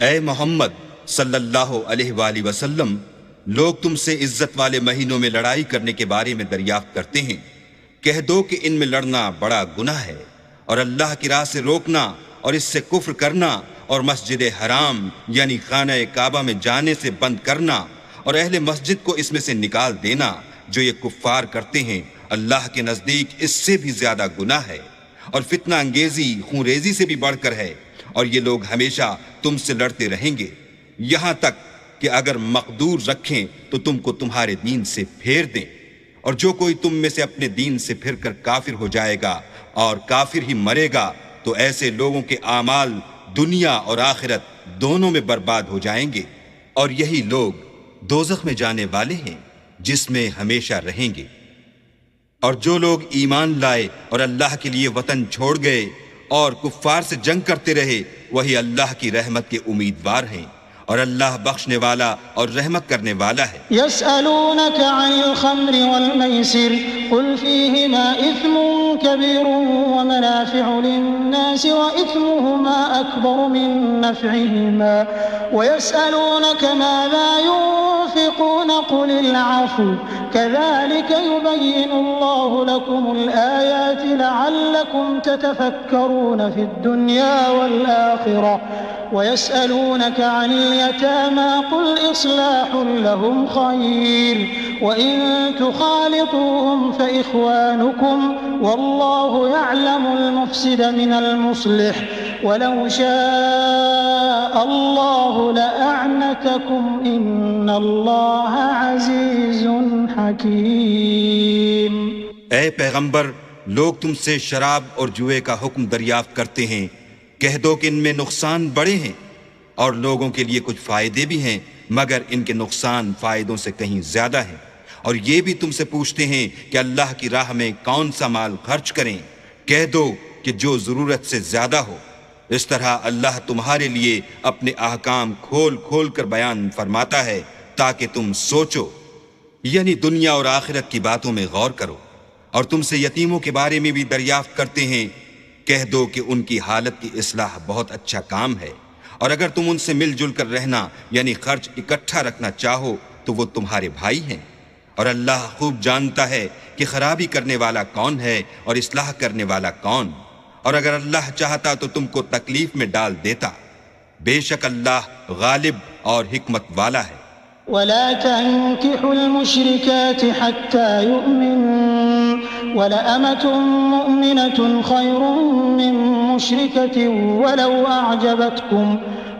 اے محمد صلی اللہ علیہ وآلہ وسلم، لوگ تم سے عزت والے مہینوں میں لڑائی کرنے کے بارے میں دریافت کرتے ہیں. کہہ دو کہ ان میں لڑنا بڑا گناہ ہے، اور اللہ کی راہ سے روکنا اور اس سے کفر کرنا اور مسجد حرام یعنی خانہ کعبہ میں جانے سے بند کرنا اور اہل مسجد کو اس میں سے نکال دینا جو یہ کفار کرتے ہیں اللہ کے نزدیک اس سے بھی زیادہ گناہ ہے، اور فتنہ انگیزی خون ریزی سے بھی بڑھ کر ہے، اور یہ لوگ ہمیشہ تم سے لڑتے رہیں گے، یہاں تک کہ اگر مقدور رکھیں تو تم کو تمہارے دین سے پھیر دیں، اور جو کوئی تم میں سے اپنے دین سے پھر کر کافر ہو جائے گا اور کافر ہی مرے گا تو ایسے لوگوں کے اعمال دنیا اور آخرت دونوں میں برباد ہو جائیں گے، اور یہی لوگ دوزخ میں جانے والے ہیں جس میں ہمیشہ رہیں گے۔ اور جو لوگ ایمان لائے اور اللہ کے لیے وطن چھوڑ گئے اور کفار سے جنگ کرتے رہے، وہی اللہ کی رحمت کے امیدوار ہیں، اور اللہ بخشنے والا اور رحمت کرنے والا ہے۔ يسألونك عن الخمر والميسر قل فيهما إثم كبير ومنافع للناس وإثمهما أكبر من نفعهما ويسألونك ماذا ينفقون قل العفو كذلك يبين الله لكم الآيات لعلكم تتفكرون في الدنيا والآخرة ويسألونك عن اليتامى قل إصلاح لهم خير وإن تخالطوهم فإخوانكم والله يعلم المفسد من المصلح ولو شاء الله لأعنتكم إن الله عزيز حكيم۔ اے پیغمبر، لوگ تم سے شراب اور جوئے کا حکم دریافت کرتے ہیں، کہہ دو کہ ان میں نقصان بڑے ہیں اور لوگوں کے لیے کچھ فائدے بھی ہیں، مگر ان کے نقصان فائدوں سے کہیں زیادہ ہیں، اور یہ بھی تم سے پوچھتے ہیں کہ اللہ کی راہ میں کون سا مال خرچ کریں، کہہ دو کہ جو ضرورت سے زیادہ ہو۔ اس طرح اللہ تمہارے لیے اپنے احکام کھول کھول کر بیان فرماتا ہے تاکہ تم سوچو، یعنی دنیا اور آخرت کی باتوں میں غور کرو۔ اور تم سے یتیموں کے بارے میں بھی دریافت کرتے ہیں، کہہ دو کہ ان کی حالت کی اصلاح بہت اچھا کام ہے، اور اگر تم ان سے مل جل کر رہنا یعنی خرچ اکٹھا رکھنا چاہو تو وہ تمہارے بھائی ہیں، اور اللہ خوب جانتا ہے کہ خرابی کرنے والا کون ہے اور اصلاح کرنے والا کون، اور اگر اللہ چاہتا تو تم کو تکلیف میں ڈال دیتا، بے شک اللہ غالب اور حکمت والا ہے۔ ولا تنكحوا المشركات حتى يؤمنوا ولأمة مؤمنة خير من مشركة ولو أعجبتكم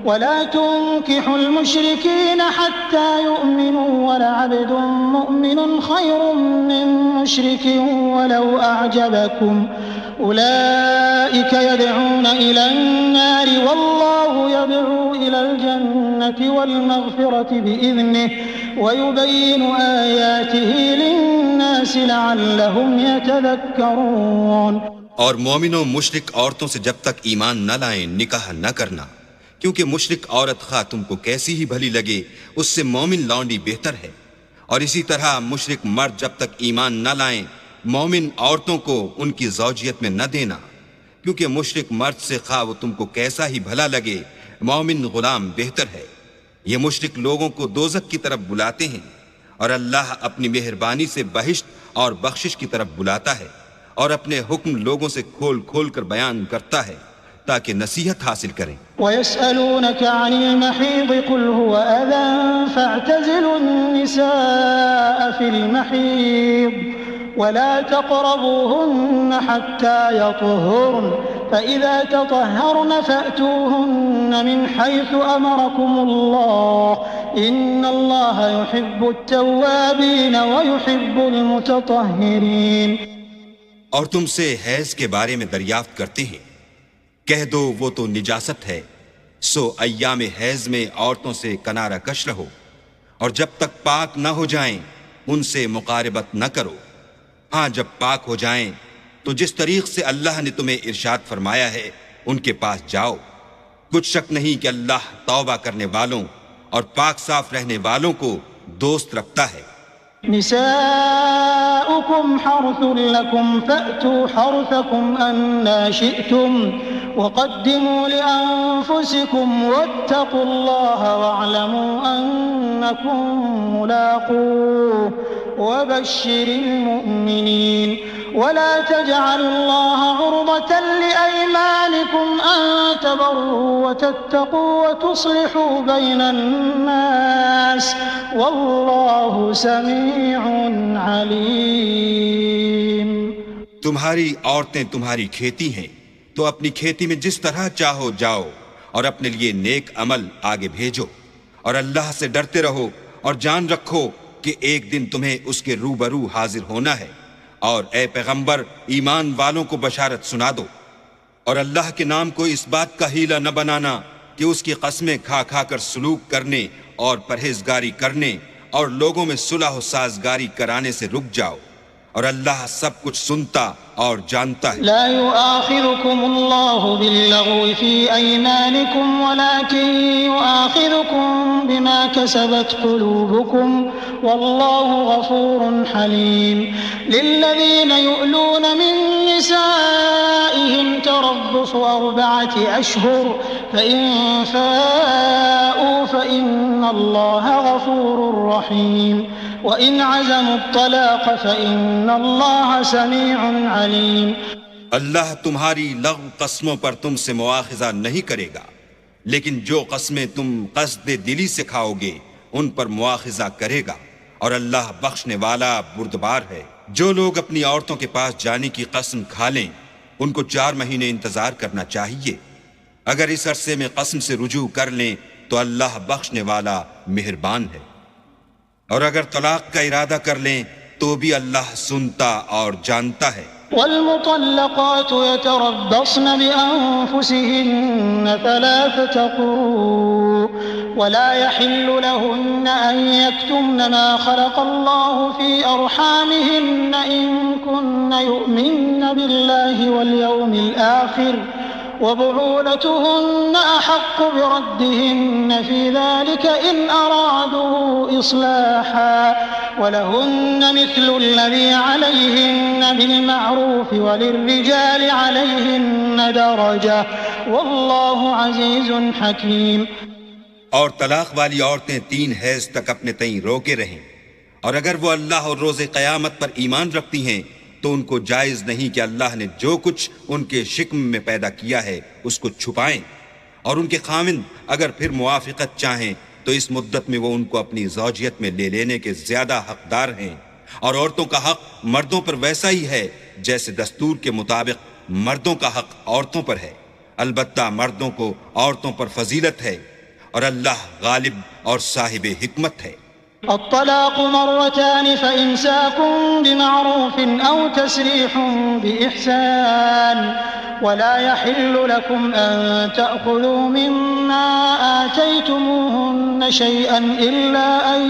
ولا تنكحوا المشركين حتى يؤمنوا ولعبد مؤمن خير من مشرك ولو أعجبكم أولئك يدعون إلى النار والله يدعو إلى الجنة والمغفرة بإذنه ويبين آياته للناس لعلهم يتذكرون۔ اور مومنوں مشرک عورتوں سے جب تک ایمان نہ لائیں نکاح نہ کرنا، کیونکہ مشرک عورت خواہ تم کو کیسی ہی بھلی لگے اس سے مومن لونڈی بہتر ہے، اور اسی طرح مشرک مرد جب تک ایمان نہ لائیں مومن عورتوں کو ان کی زوجیت میں نہ دینا، کیونکہ مشرک مرد سے خواہ وہ تم کو کیسا ہی بھلا لگے مومن غلام بہتر ہے۔ یہ مشرک لوگوں کو دوزخ کی طرف بلاتے ہیں، اور اللہ اپنی مہربانی سے بہشت اور بخشش کی طرف بلاتا ہے، اور اپنے حکم لوگوں سے کھول کھول کر بیان کرتا ہے تاکہ نصیحت حاصل کریں۔ وَيَسْأَلُونَكَ عَنِ الْمَحِيضِ قُلْ هُوَ أَذًى فَاعْتَزِلُوا النِّسَاءَ فِي الْمَحِيضِ وَلَا تَقْرَبُوهُنَّ حَتَّى يَطْهُرْنَ فَإِذَا تَطَهَّرْنَ فَأْتُوهُنَّ مِنْ حَيْثُ أَمَرَكُمُ اللَّهُ إِنَّ اللَّهَ يُحِبُّ التَّوَّابِينَ وَيُحِبُّ الْمُتَطَهِّرِينَ۔ اور تم سے حیض کے بارے میں دریافت کرتے ہیں، کہہ دو وہ تو نجاست ہے، سو ایام حیض میں عورتوں سے کنارہ کش رہو، اور جب تک پاک نہ ہو جائیں ان سے مقاربت نہ کرو، ہاں جب پاک ہو جائیں تو جس طریق سے اللہ نے تمہیں ارشاد فرمایا ہے ان کے پاس جاؤ، کچھ شک نہیں کہ اللہ توبہ کرنے والوں اور پاک صاف رہنے والوں کو دوست رکھتا ہے۔ نساؤكم حرث لكم فأتوا حرثكم أنا شئتم وقدموا لأنفسكم واتقوا الله واعلموا أنكم ملاقوه وبشر المؤمنين ولا تجعلوا الله عرضة لأيمانكم أن تبروا وتتقوا وتصلحوا بين الناس والله سميع عليم. تمہاری عورتیں تمہاری کھیتی ہیں تو اپنی کھیتی میں جس طرح چاہو جاؤ اور اپنے لیے نیک عمل آگے بھیجو اور اللہ سے ڈرتے رہو اور جان رکھو کہ ایک دن تمہیں اس کے روبرو حاضر ہونا ہے. اور اے پیغمبر ایمان والوں کو بشارت سنا دو اور اللہ کے نام کو اس بات کا ہیلہ نہ بنانا کہ اس کی قسمیں کھا کھا کر سلوک کرنے اور پرہیزگاری کرنے اور لوگوں میں صلح و سازگاری کرانے سے رک جاؤ اور اللہ سب کچھ سنتا اور جانتا ہے. لا يؤاخذكم الله باللغو في أيمانكم ولكن يؤاخذكم بما كسبت قلوبكم والله غفور حليم. للذين يؤلون من نسائهم تربص 4 أشهر فإن فاءوا فإن الله غفور رحيم. وَإِنْ عَزَمُوا الطَّلَاقَ فَإِنَّ اللَّهَ سَمِيعٌ عَلِيمٌ. اللہ تمہاری لغو قسموں پر تم سے مواخذہ نہیں کرے گا، لیکن جو قسمیں تم قصد دلی سے کھاؤ گے ان پر مواخذہ کرے گا، اور اللہ بخشنے والا بردبار ہے. جو لوگ اپنی عورتوں کے پاس جانے کی قسم کھا لیں ان کو 4 مہینے انتظار کرنا چاہیے. اگر اس عرصے میں قسم سے رجوع کر لیں تو اللہ بخشنے والا مہربان ہے، اور اگر طلاق کا ارادہ کر لیں تو بھی اللہ سنتا اور جانتا ہے. والمطلقات يتربصن بأنفسهن 3 قروء ولا يحل لهن أن يكتمن ما خلق الله في أرحامهن إن كن يؤمن بالله واليوم الآخر وبعولتهن أحق بردهن في ذلك إن أرادوا إصلاحا ولهن مثل الذي عليهن بالمعروف وللرجال عليهن درجة والله عزيز حكيم. اور طلاق والی عورتیں 3 حیض تک اپنے تئیں روکے رہیں، اور اگر وہ اللہ اور روز قیامت پر ایمان رکھتی ہیں تو ان کو جائز نہیں کہ اللہ نے جو کچھ ان کے شکم میں پیدا کیا ہے اس کو چھپائیں، اور ان کے خاوند اگر پھر موافقت چاہیں تو اس مدت میں وہ ان کو اپنی زوجیت میں لے لینے کے زیادہ حقدار ہیں. اور عورتوں کا حق مردوں پر ویسا ہی ہے جیسے دستور کے مطابق مردوں کا حق عورتوں پر ہے، البتہ مردوں کو عورتوں پر فضیلت ہے، اور اللہ غالب اور صاحب حکمت ہے. الطلاق 2 فإمساك بمعروف أو تسريح بإحسان ولا يحل لكم أن تأخذوا مما آتيتموهن شيئا إلا أن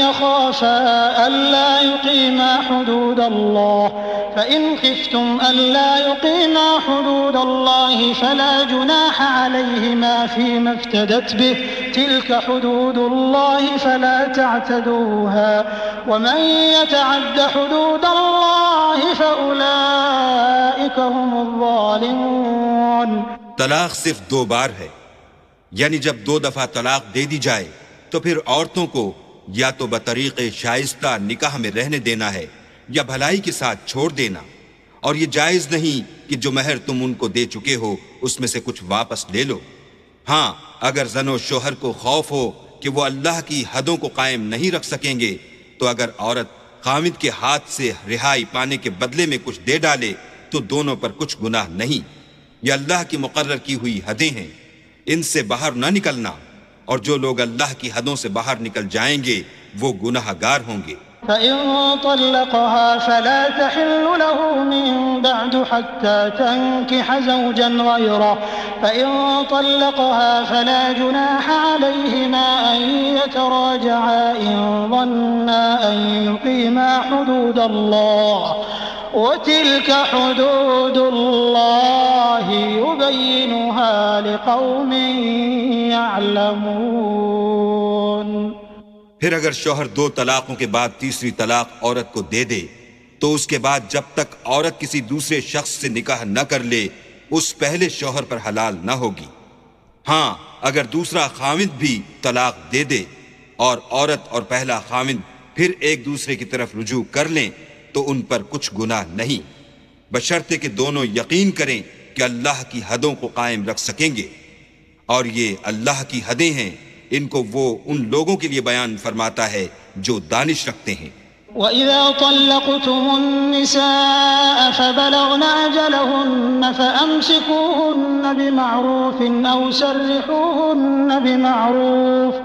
يخافا ألا يقيما حدود الله فإن خفتم ألا يقيما حدود الله فلا جناح عليهما فيما افتدت به تلك حدود الله فلا تعتدوها ومن يتعد حدود الله فأولئك هم الظالمون. طلاق صرف 2 بار ہے، یعنی جب 2 دفعہ طلاق دے دی جائے تو پھر عورتوں کو یا تو بطریق شائستہ نکاح میں رہنے دینا ہے یا بھلائی کے ساتھ چھوڑ دینا، اور یہ جائز نہیں کہ جو مہر تم ان کو دے چکے ہو اس میں سے کچھ واپس لے لو. ہاں اگر زن و شوہر کو خوف ہو کہ وہ اللہ کی حدوں کو قائم نہیں رکھ سکیں گے تو اگر عورت خاوند کے ہاتھ سے رہائی پانے کے بدلے میں کچھ دے ڈالے تو دونوں پر کچھ گناہ نہیں. یہ اللہ کی مقرر کی ہوئی حدیں ہیں، ان سے باہر نہ نکلنا، اور جو لوگ اللہ کی حدوں سے باہر نکل جائیں گے وہ گناہ گار ہوں گے. فإن طلقها فلا تحل له من بعد حتى تنكح زوجا غيره فإن طلقها فلا جناح عليهما أن يتراجعا إن ظنا أن يقيما حدود الله وتلك حدود الله يبينها لقوم يعلمون. پھر اگر شوہر 2 طلاقوں کے بعد تیسری طلاق عورت کو دے دے تو اس کے بعد جب تک عورت کسی دوسرے شخص سے نکاح نہ کر لے اس پہلے شوہر پر حلال نہ ہوگی. ہاں اگر دوسرا خاوند بھی طلاق دے دے اور عورت اور پہلا خاوند پھر ایک دوسرے کی طرف رجوع کر لیں تو ان پر کچھ گناہ نہیں، بشرطے کہ دونوں یقین کریں کہ اللہ کی حدوں کو قائم رکھ سکیں گے، اور یہ اللہ کی حدیں ہیں، ان کو وہ ان لوگوں کے لیے بیان فرماتا ہے جو دانش رکھتے ہیں۔ وَإِذَا طَلَّقْتُمُ النِّسَاءَ فَبَلَغْنَ أَجَلَهُنَّ فَأَمْسِكُوهُنَّ بِمَعْرُوفٍ أَوْ سَرِّحُوهُنَّ بِمَعْرُوفٍ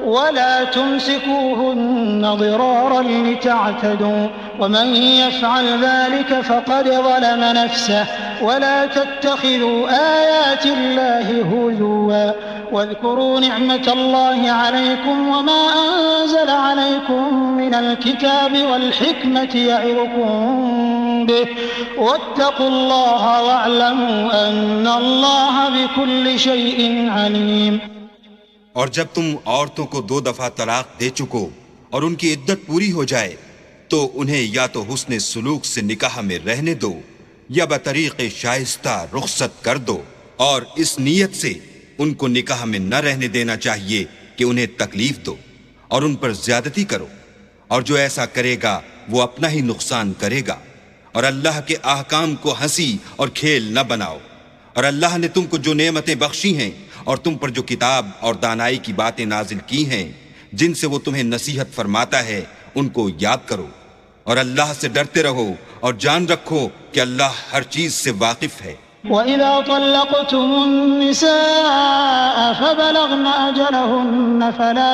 ولا تمسكوهن ضرارا لتعتدوا ومن يفعل ذلك فقد ظلم نفسه ولا تتخذوا آيات الله هزوا واذكروا نعمة الله عليكم وما أنزل عليكم من الكتاب والحكمة يعظكم به واتقوا الله واعلموا أن الله بكل شيء عليم۔ اور جب تم عورتوں کو 2 دفعہ طلاق دے چکو اور ان کی عدت پوری ہو جائے تو انہیں یا تو حسن سلوک سے نکاح میں رہنے دو یا بطریق شائستہ رخصت کر دو، اور اس نیت سے ان کو نکاح میں نہ رہنے دینا چاہیے کہ انہیں تکلیف دو اور ان پر زیادتی کرو، اور جو ایسا کرے گا وہ اپنا ہی نقصان کرے گا، اور اللہ کے احکام کو ہنسی اور کھیل نہ بناؤ، اور اللہ نے تم کو جو نعمتیں بخشی ہیں اور تم پر جو کتاب اور دانائی کی باتیں نازل کی ہیں جن سے وہ تمہیں نصیحت فرماتا ہے ان کو یاد کرو، اور اللہ سے ڈرتے رہو اور جان رکھو کہ اللہ ہر چیز سے واقف ہے۔ وَإِذَا طَلَّقْتُمُ النِّسَاءَ فَبَلَغْنَ أَجَلَهُنَّ فَلَا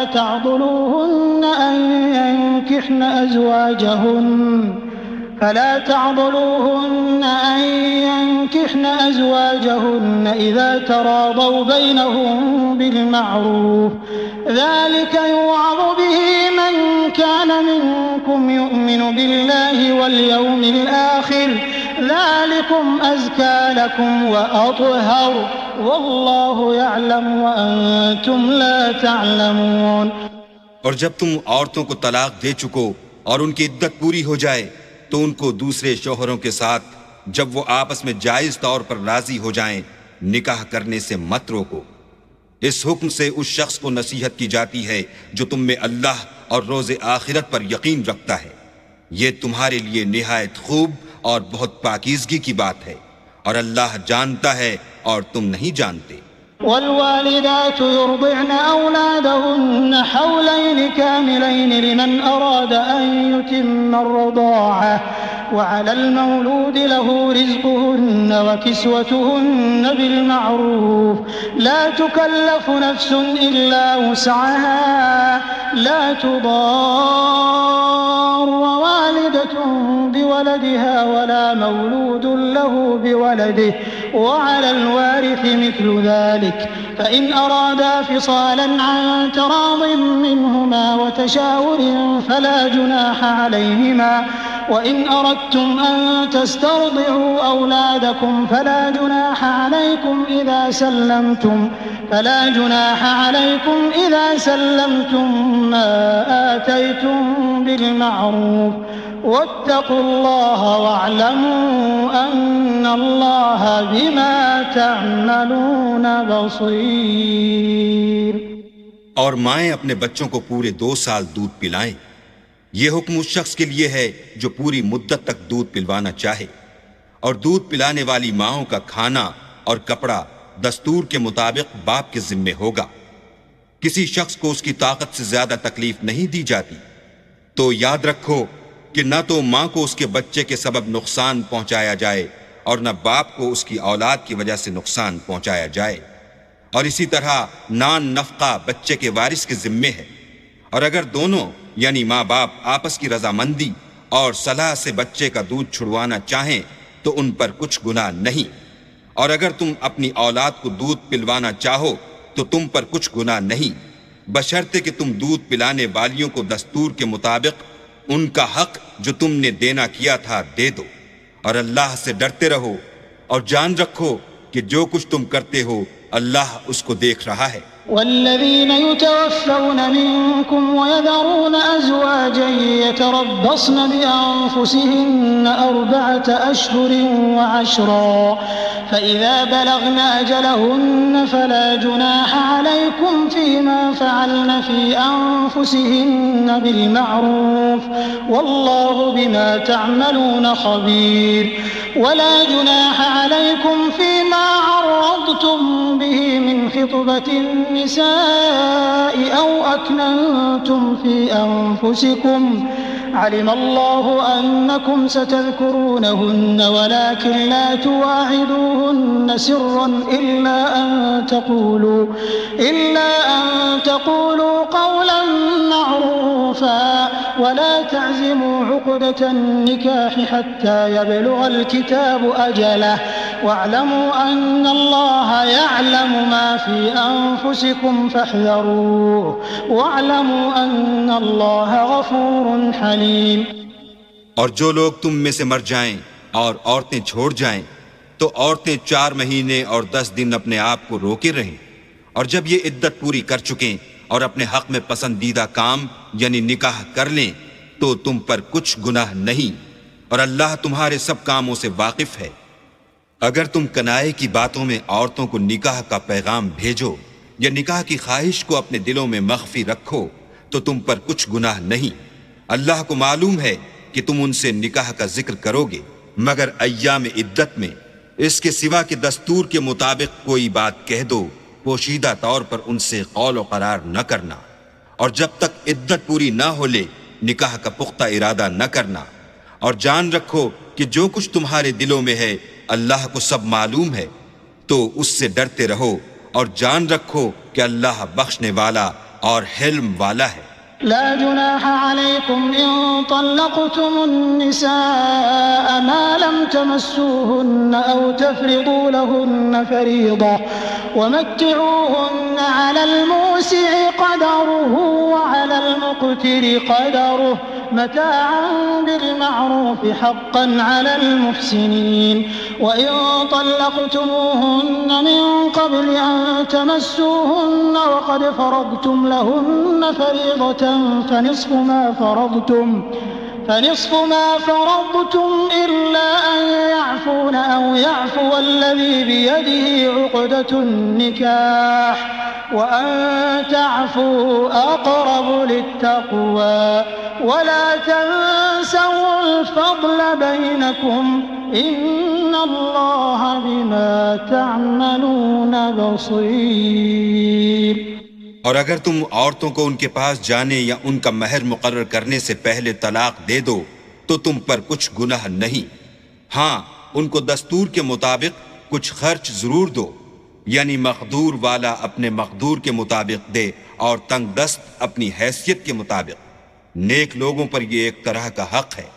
تعضلوهن أن ينكحن أزواجهن إذا تراضوا بينهم بالمعروف ذلك يوعظ به من كان منكم يؤمن بالله واليوم الآخر ذلكم أزكى لكم وأطهر والله يعلم وأنتم لا تعلمون۔ اور جب تم عورتوں کو طلاق دے چکو اور ان کی عدت پوری ہو جائے تو ان کو دوسرے شوہروں کے ساتھ جب وہ آپس میں جائز طور پر راضی ہو جائیں نکاح کرنے سے مت روکو۔ اس حکم سے اس شخص کو نصیحت کی جاتی ہے جو تم میں اللہ اور روز آخرت پر یقین رکھتا ہے، یہ تمہارے لیے نہایت خوب اور بہت پاکیزگی کی بات ہے، اور اللہ جانتا ہے اور تم نہیں جانتے۔ والوالدات يرضعن أولادهن حولين كاملين لمن أراد أن يتم الرضاعة وعلى المولود له رزقهن وكسوتهن بالمعروف لا تكلف نفس إلا وسعها لا تضار والدة بولدها ولا مولود له بولده وعلى الوارث مثل ذلك فإن أرادا فصالا عن تراض منهما وتشاور فلا جناح عليهما وإن أردتم أن تسترضعوا أولادكم فلا جناح عليكم إذا سلمتم ما آتيتم بالمعروف واتقوا الله واعلموا أن الله بما تعملون بصير۔ اور مائیں اپنے بچوں کو پورے 2 سال دودھ پلائیں، یہ حکم اس شخص کے لیے ہے جو پوری مدت تک دودھ پلوانا چاہے، اور دودھ پلانے والی ماؤں کا کھانا اور کپڑا دستور کے مطابق باپ کے ذمے ہوگا۔ کسی شخص کو اس کی طاقت سے زیادہ تکلیف نہیں دی جاتی، تو یاد رکھو کہ نہ تو ماں کو اس کے بچے کے سبب نقصان پہنچایا جائے اور نہ باپ کو اس کی اولاد کی وجہ سے نقصان پہنچایا جائے، اور اسی طرح نان نفقہ بچے کے وارث کے ذمے ہے، اور اگر دونوں یعنی ماں باپ آپس کی رضامندی اور صلاح سے بچے کا دودھ چھڑوانا چاہیں تو ان پر کچھ گناہ نہیں، اور اگر تم اپنی اولاد کو دودھ پلوانا چاہو تو تم پر کچھ گناہ نہیں، بشرطے کہ تم دودھ پلانے والیوں کو دستور کے مطابق ان کا حق جو تم نے دینا کیا تھا دے دو، اور اللہ سے ڈرتے رہو اور جان رکھو کہ جو کچھ تم کرتے ہو اللہ اس کو دیکھ رہا ہے۔ والذين يتوفون منكم ويذرون أزواجا يتربصن بأنفسهن 4 أشهر وعشرا فإذا بلغن أجلهن فلا جناح عليكم فيما فعلن في أنفسهن بالمعروف والله بما تعملون خبير ولا جناح عليكم فيما عرضتم به من خطبة النساء أو أكننتم في أنفسكم علم الله أنكم ستذكرونهن ولكن لا تواعدوهن سرا إلا أن تقولوا قولا معروفا ولا تعزموا عقدة النكاح حتى يبلغ الكتاب أجله واعلموا أن الله يعلم ما في أنفسكم فاحذروه واعلموا أن الله غفور حليم۔ اور جو لوگ تم میں سے مر جائیں اور عورتیں چھوڑ جائیں تو عورتیں 4 مہینے اور 10 دن اپنے آپ کو روکے رہیں، اور جب یہ عدت پوری کر چکیں اور اپنے حق میں پسندیدہ کام یعنی نکاح کر لیں تو تم پر کچھ گناہ نہیں، اور اللہ تمہارے سب کاموں سے واقف ہے۔ اگر تم کنائے کی باتوں میں عورتوں کو نکاح کا پیغام بھیجو یا نکاح کی خواہش کو اپنے دلوں میں مخفی رکھو تو تم پر کچھ گناہ نہیں، اللہ کو معلوم ہے کہ تم ان سے نکاح کا ذکر کرو گے، مگر ایام عدت میں اس کے سوا کہ دستور کے مطابق کوئی بات کہہ دو، پوشیدہ طور پر ان سے قول و قرار نہ کرنا، اور جب تک عدت پوری نہ ہو لے نکاح کا پختہ ارادہ نہ کرنا، اور جان رکھو کہ جو کچھ تمہارے دلوں میں ہے اللہ کو سب معلوم ہے، تو اس سے ڈرتے رہو اور جان رکھو کہ اللہ بخشنے والا اور حلم والا ہے۔ لا جناح عليكم إن طلقتم النساء ما لم تمسوهن أو تفرضوا لهن فريضة ومتعوهن على الموسع قدره وعلى المقتر قدره متاعا بالمعروف حقا على المحسنين وإن طلقتموهن من قبل أن تمسوهن وقد فرضتم لهن فريضة فنصف ما فرضتم إلا أن يعفون أو يعفو الذي بيده عقدة النكاح وأن تعفوا أقرب للتقوى ولا تنسوا الفضل بينكم إن الله بما تعملون بصير۔ اور اگر تم عورتوں کو ان کے پاس جانے یا ان کا مہر مقرر کرنے سے پہلے طلاق دے دو تو تم پر کچھ گناہ نہیں، ہاں ان کو دستور کے مطابق کچھ خرچ ضرور دو، یعنی مقدور والا اپنے مقدور کے مطابق دے اور تنگ دست اپنی حیثیت کے مطابق، نیک لوگوں پر یہ ایک طرح کا حق ہے۔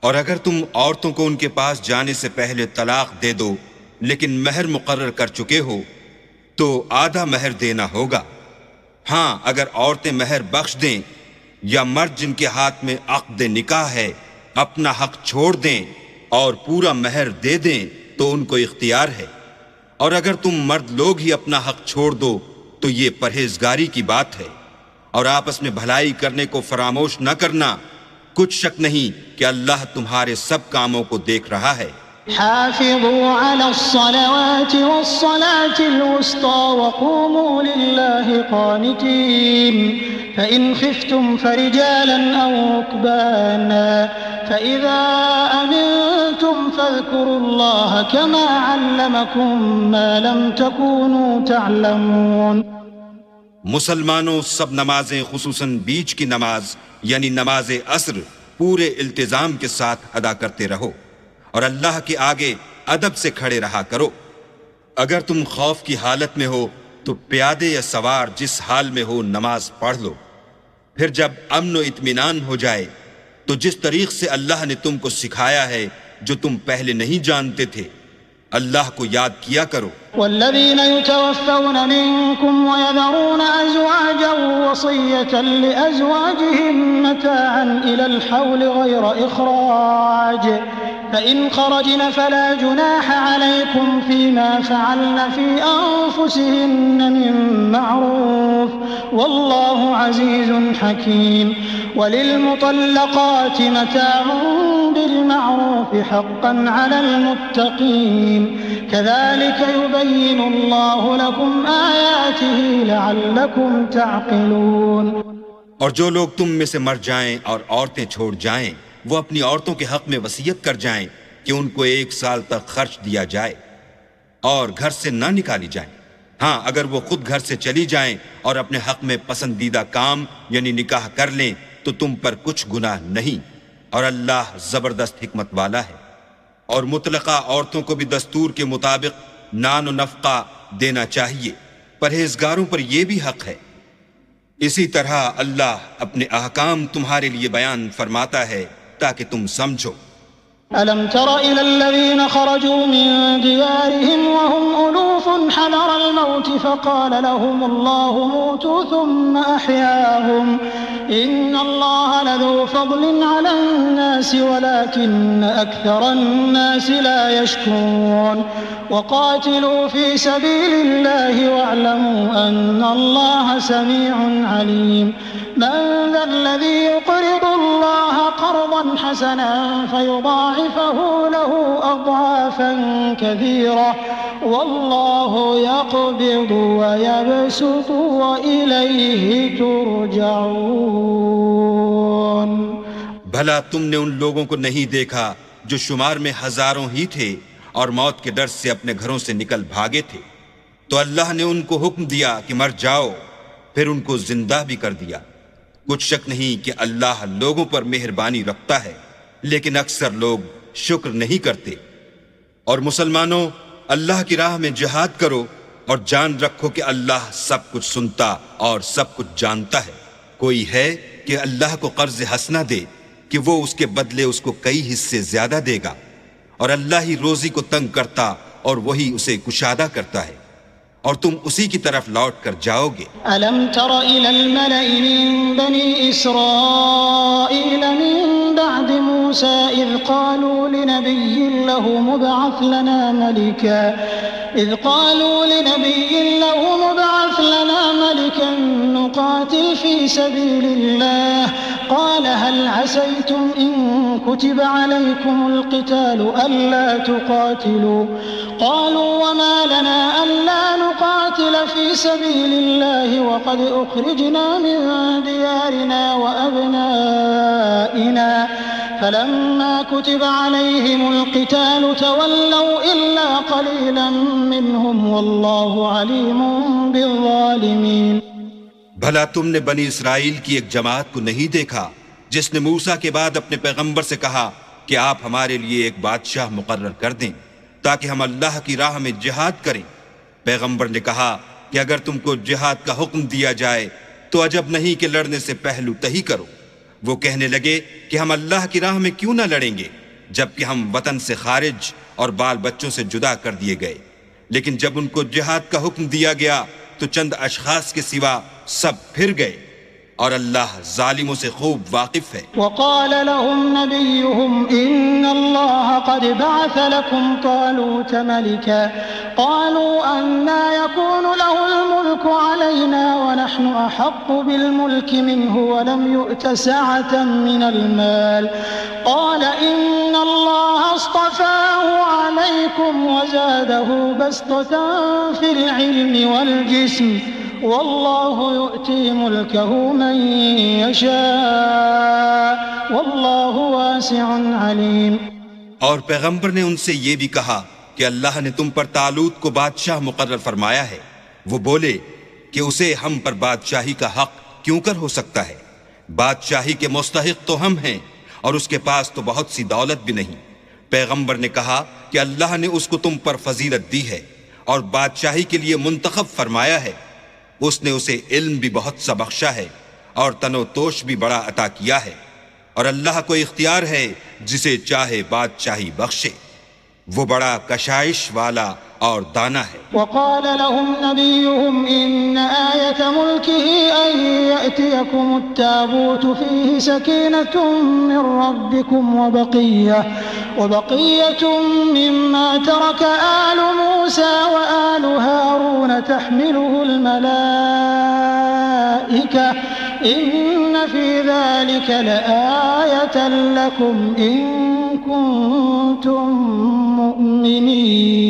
اور اگر تم عورتوں کو ان کے پاس جانے سے پہلے طلاق دے دو لیکن مہر مقرر کر چکے ہو تو آدھا مہر دینا ہوگا، ہاں اگر عورتیں مہر بخش دیں یا مرد جن کے ہاتھ میں عقد نکاح ہے اپنا حق چھوڑ دیں اور پورا مہر دے دیں تو ان کو اختیار ہے، اور اگر تم مرد لوگ ہی اپنا حق چھوڑ دو تو یہ پرہیزگاری کی بات ہے، اور آپس میں بھلائی کرنے کو فراموش نہ کرنا، کچھ شک نہیں کہ اللہ تمہارے سب کاموں کو دیکھ رہا ہے۔ حافظوا على الصلوات والصلاة الوسطى وقوموا لله قانتين فإن خفتم فرجالا أو ركبانا فإذا أمنتم فاذكروا الله كما علمكم ما لم تكونوا تعلمون۔ مسلمانوں سب نمازیں خصوصاً بیچ کی نماز یعنی نماز عصر پورے التزام کے ساتھ ادا کرتے رہو، اور اللہ کے آگے ادب سے کھڑے رہا کرو۔ اگر تم خوف کی حالت میں ہو تو پیادے یا سوار جس حال میں ہو نماز پڑھ لو، پھر جب امن و اطمینان ہو جائے تو جس طریق سے اللہ نے تم کو سکھایا ہے جو تم پہلے نہیں جانتے تھے اللہ کو یاد کیا کرو۔ والذین یتوفون منکم ویذرون ازواجا وصیة لأزواجهم متاعا إلى الحول غیر اخراج فإن خرجن فلا جناح عليكم فيما فعلن في أنفسهن من معروف والله عزيز حكيم وللمطلقات متاع بالمعروف حقا على المتقين كذلك يبين الله لكم آياته لعلكم تعقلون۔ اور جو لوگ تم میں سے مر جائیں اور عورتیں چھوڑ جائیں وہ اپنی عورتوں کے حق میں وصیت کر جائیں کہ ان کو 1 سال تک خرچ دیا جائے اور گھر سے نہ نکالی جائیں۔ ہاں اگر وہ خود گھر سے چلی جائیں اور اپنے حق میں پسندیدہ کام یعنی نکاح کر لیں تو تم پر کچھ گناہ نہیں، اور اللہ زبردست حکمت والا ہے۔ اور مطلقہ عورتوں کو بھی دستور کے مطابق نان و نفقہ دینا چاہیے، پرہیزگاروں پر یہ بھی حق ہے۔ اسی طرح اللہ اپنے احکام تمہارے لیے بیان فرماتا ہے تاکہ تم سمجھو۔ ألم تر إلى الذين خرجوا من ديارهم وهم ألوف حذر الموت فقال لهم الله موتوا ثم أحياهم إن الله لذو فضل على الناس ولكن أكثر الناس لا يشكرون وقاتلوا في سبيل الله واعلموا أن الله سميع عليم من ذا الذي يقرض الله قرضا حسنا فيضاعفه له أضعافا كثيرة والله يقبض ويبسط وإليه ترجعون۔ بھلا تم نے ان لوگوں کو نہیں دیکھا جو شمار میں ہزاروں ہی تھے اور موت کے ڈر سے اپنے گھروں سے نکل بھاگے تھے، تو اللہ نے ان کو حکم دیا کہ مر جاؤ، پھر ان کو زندہ بھی کر دیا۔ کچھ شک نہیں کہ اللہ لوگوں پر مہربانی رکھتا ہے، لیکن اکثر لوگ شکر نہیں کرتے۔ اور مسلمانوں، اللہ کی راہ میں جہاد کرو اور جان رکھو کہ اللہ سب کچھ سنتا اور سب کچھ جانتا ہے۔ کوئی ہے کہ اللہ کو قرض حسنہ دے کہ وہ اس کے بدلے اس کو کئی حصے زیادہ دے گا، اور اللہ ہی روزی کو تنگ کرتا اور وہی اسے کشادہ کرتا ہے، اور تم اسی کی طرف لوٹ کر جاؤ گے۔ ألم تر إلى الملأ من بني إسرائيل من بعد موسى إذ قالوا لنبي له مبعث لنا ملكا نقاتل في سبيل الله قال هل عسيتم إن كتب عليكم القتال ألا تقاتلوا قالوا وما لنا ألا نقاتل في سبيل الله وقد أخرجنا من ديارنا وأبنائنا فلما كتب عليهم القتال تولوا إلا قليلا منهم والله عليم بالظالمين۔ بھلا تم نے بنی اسرائیل کی ایک جماعت کو نہیں دیکھا جس نے موسیٰ کے بعد اپنے پیغمبر سے کہا کہ آپ ہمارے لیے ایک بادشاہ مقرر کر دیں تاکہ ہم اللہ کی راہ میں جہاد کریں؟ پیغمبر نے کہا کہ اگر تم کو جہاد کا حکم دیا جائے تو عجب نہیں کہ لڑنے سے پہلو تہی کرو۔ وہ کہنے لگے کہ ہم اللہ کی راہ میں کیوں نہ لڑیں گے جبکہ ہم وطن سے خارج اور بال بچوں سے جدا کر دیے گئے۔ لیکن جب ان کو جہاد کا حکم دیا گیا تو چند اشخاص کے سوا سب پھر گئے، اور اللہ ظالموں سے خوب واقف ہے۔ وقال لهم نبيهم إن الله قد بعث لكم طالوت ملكا قالوا أنى يكون له الملك علينا ونحن أحق بالملك منه ولم يؤت سعة من المال قال إن الله اصطفاه عليكم وزاده بسطة في العلم والجسم والله يؤتي ملكه من يشاء والله واسع عليم۔ اور پیغمبر نے ان سے یہ بھی کہا کہ اللہ نے تم پر طالوت کو بادشاہ مقرر فرمایا ہے۔ وہ بولے کہ اسے ہم پر بادشاہی کا حق کیوں کر ہو سکتا ہے؟ بادشاہی کے مستحق تو ہم ہیں اور اس کے پاس تو بہت سی دولت بھی نہیں۔ پیغمبر نے کہا کہ اللہ نے اس کو تم پر فضیلت دی ہے اور بادشاہی کے لیے منتخب فرمایا ہے۔ اس نے اسے علم بھی بہت سا بخشا ہے اور تن و توش بھی بڑا عطا کیا ہے، اور اللہ کو اختیار ہے جسے چاہے بادشاہی بخشے۔ وہ بڑا کشائش والا اور دانا ہے۔ وقال لهم نبيهم إن آية ملكه أن يأتيكم التابوت فيه سكينة من ربكم وبقية مما ترك آل موسى وآل هارون تحمله الملائكة إن في ذلك لآية لكم إن كنتم مؤمنين۔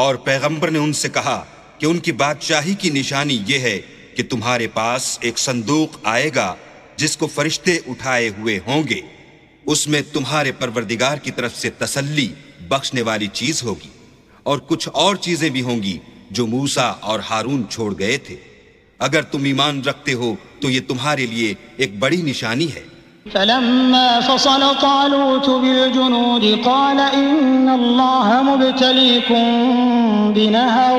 اور پیغمبر نے ان سے کہا کہ ان کی بادشاہی کی نشانی یہ ہے کہ تمہارے پاس ایک صندوق آئے گا جس کو فرشتے اٹھائے ہوئے ہوں گے، اس میں تمہارے پروردگار کی طرف سے تسلی بخشنے والی چیز ہوگی، اور کچھ اور چیزیں بھی ہوں گی جو موسیٰ اور ہارون چھوڑ گئے تھے۔ اگر تم ایمان رکھتے ہو تو یہ تمہارے لیے ایک بڑی نشانی ہے۔ فلما فصل طالوت بالجنود قال إن الله مبتليكم بنهر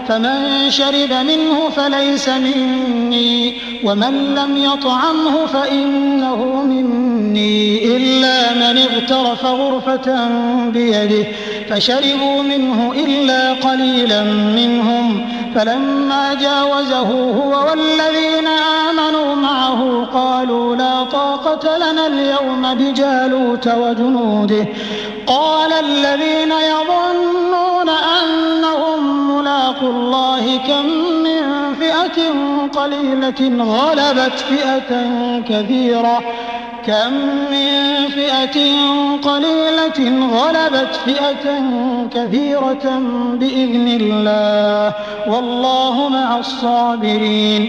فمن شرب منه فليس مني ومن لم يطعمه فإنه مني إلا من اغترف غرفة بيده فشربوا منه إلا قليلا منهم فلما جاوزه هو والذين آمنوا معه قالوا لا طاقة لنا اليوم بجالوت وجنوده قال الذين يظنون أنهم ملاقو الله كم من فئة قليلة غلبت فئة كثيرة بإذن الله والله مع الصابرين۔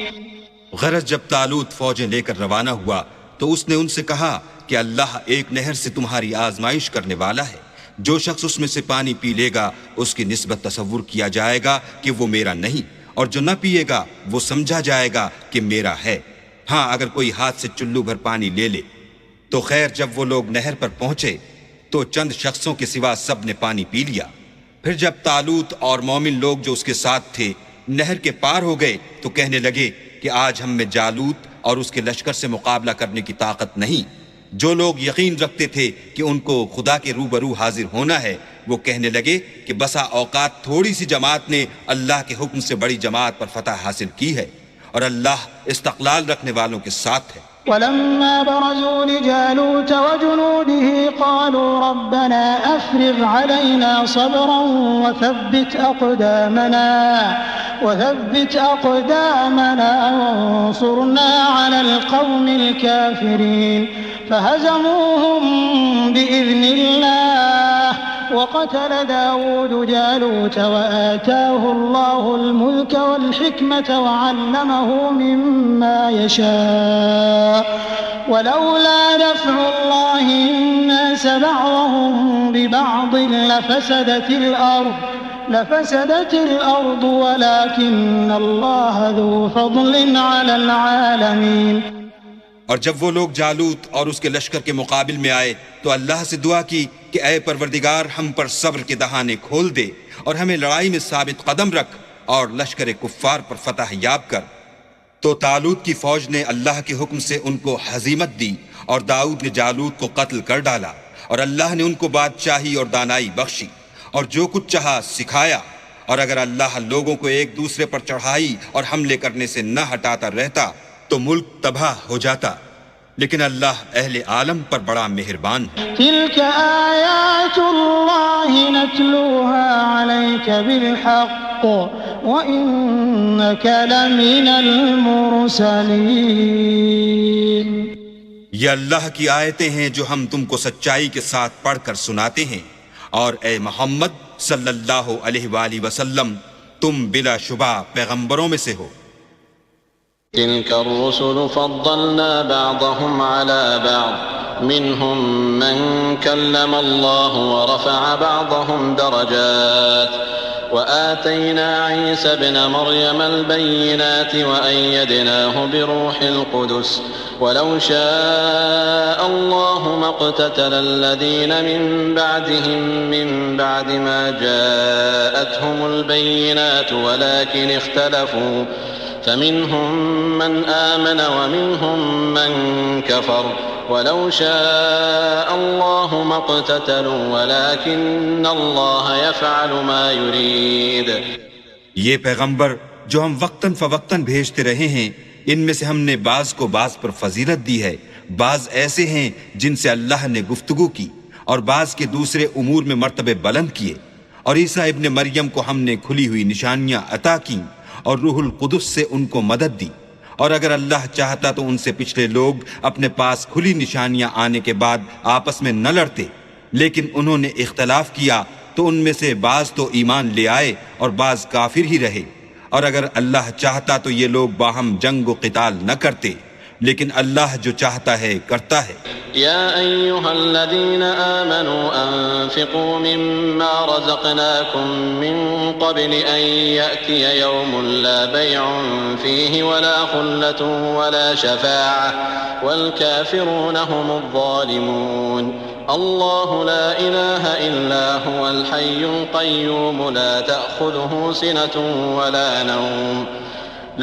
غرض جب طالوت فوجیں لے کر روانہ ہوا تو اس نے ان سے کہا کہ اللہ ایک نہر سے تمہاری آزمائش کرنے والا ہے، جو شخص اس میں سے پانی پی لے گا اس کی نسبت تصور کیا جائے گا کہ وہ میرا نہیں، اور جو نہ پیے گا وہ سمجھا جائے گا کہ میرا ہے۔ ہاں اگر کوئی ہاتھ سے چلو بھر پانی لے لے تو خیر، جب وہ لوگ نہر پر پہنچے تو چند شخصوں کے سوا سب نے پانی پی لیا۔ پھر جب طالوت اور مومن لوگ جو اس کے ساتھ تھے نہر کے پار ہو گئے تو کہنے لگے کہ آج ہم میں جالوت اور اس کے لشکر سے مقابلہ کرنے کی طاقت نہیں۔ جو لوگ یقین رکھتے تھے کہ ان کو خدا کے روبرو حاضر ہونا ہے وہ کہنے لگے کہ بسا اوقات تھوڑی سی جماعت نے اللہ کے حکم سے بڑی جماعت پر فتح حاصل کی ہے، اور اللہ استقلال رکھنے والوں کے ساتھ ہے۔ ولما برزوا لجالوت وجنوده قالوا ربنا أفرغ علينا صبرا وثبت أقدامنا وانصرنا على القوم الكافرين فهزموهم بإذن الله وقتل داود جالوت وآتاه الله الملك والحكمة وعلمه مما يشاء ولولا دفع الله الناس بعضهم ببعض لفسدت الأرض ولكن الله ذو فضل على العالمين۔ اور جب وہ لوگ جالوت اور اس کے لشکر کے مقابل میں آئے تو اللہ سے دعا کی کہ اے پروردگار ہم پر صبر کے دہانے کھول دے اور ہمیں لڑائی میں ثابت قدم رکھ اور لشکر کفار پر فتح یاب کر۔ تو طالوت کی فوج نے اللہ کے حکم سے ان کو ہزیمت دی اور داؤد نے جالوت کو قتل کر ڈالا، اور اللہ نے ان کو بادشاہی اور دانائی بخشی اور جو کچھ چاہا سکھایا۔ اور اگر اللہ لوگوں کو ایک دوسرے پر چڑھائی اور حملے کرنے سے نہ ہٹاتا رہتا تو ملک تباہ ہو جاتا، لیکن اللہ اہل عالم پر بڑا مہربان ہے۔ تلك آیات اللہ نتلوها علیک بالحق وإنک لمن المرسلین۔ یہ اللہ کی آیتیں ہیں جو ہم تم کو سچائی کے ساتھ پڑھ کر سناتے ہیں، اور اے محمد صلی اللہ علیہ وآلہ وسلم تم بلا شبہ پیغمبروں میں سے ہو۔ تلك الرسل فضلنا بعضهم على بعض منهم من كلم الله ورفع بعضهم درجات وآتينا عيسى ابن مريم البينات وأيدناه بروح القدس ولو شاء الله ما اقتتل الذين من بعدهم من بعد ما جاءتهم البينات ولكن اختلفوا فمنهم من آمن ومنهم من كفر ولو شاء الله ما اقتتلوا ولكن الله يفعل ما يريد. یہ پیغمبر جو ہم وقتاً فوقتاً بھیجتے رہے ہیں، ان میں سے ہم نے بعض کو بعض پر فضیلت دی ہے، بعض ایسے ہیں جن سے اللہ نے گفتگو کی، اور بعض کے دوسرے امور میں مرتبے بلند کیے. اور عیسیٰ ابن مریم کو ہم نے کھلی ہوئی نشانیاں عطا کیں اور روح القدس سے ان کو مدد دی. اور اگر اللہ چاہتا تو ان سے پچھلے لوگ اپنے پاس کھلی نشانیاں آنے کے بعد آپس میں نہ لڑتے، لیکن انہوں نے اختلاف کیا تو ان میں سے بعض تو ایمان لے آئے اور بعض کافر ہی رہے. اور اگر اللہ چاہتا تو یہ لوگ باہم جنگ و قتال نہ کرتے، لیکن اللہ جو چاہتا ہے کرتا ہے. يا أيها الذين آمنوا أنفقوا مما رزقناكم من قبل أن يأتي يوم لا بيع فيه ولا خلة ولا شفاعة والكافرون هم الظالمون. الله لا إله إلا هو الحي القيوم لا تأخذه سنة ولا نوم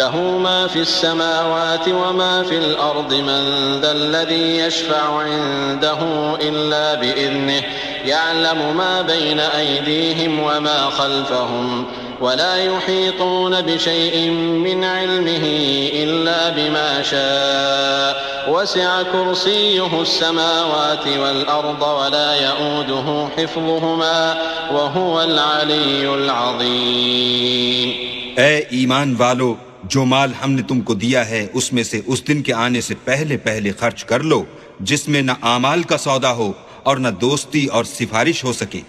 له ما في السماوات وما في الأرض من ذا الذي يشفع عنده إلا بإذنه يعلم ما بين أيديهم وما خلفهم ولا يحيطون بشيء من علمه إلا بما شاء وسع كرسيه السماوات والأرض ولا يؤوده حفظهما وهو العلي العظيم. اے ایمان والو، جو مال ہم نے تم کو دیا ہے اس میں سے اس دن کے آنے سے پہلے پہلے خرچ کر لو جس میں نہ اعمال کا سودا ہو اور نہ دوستی اور سفارش ہو سکے،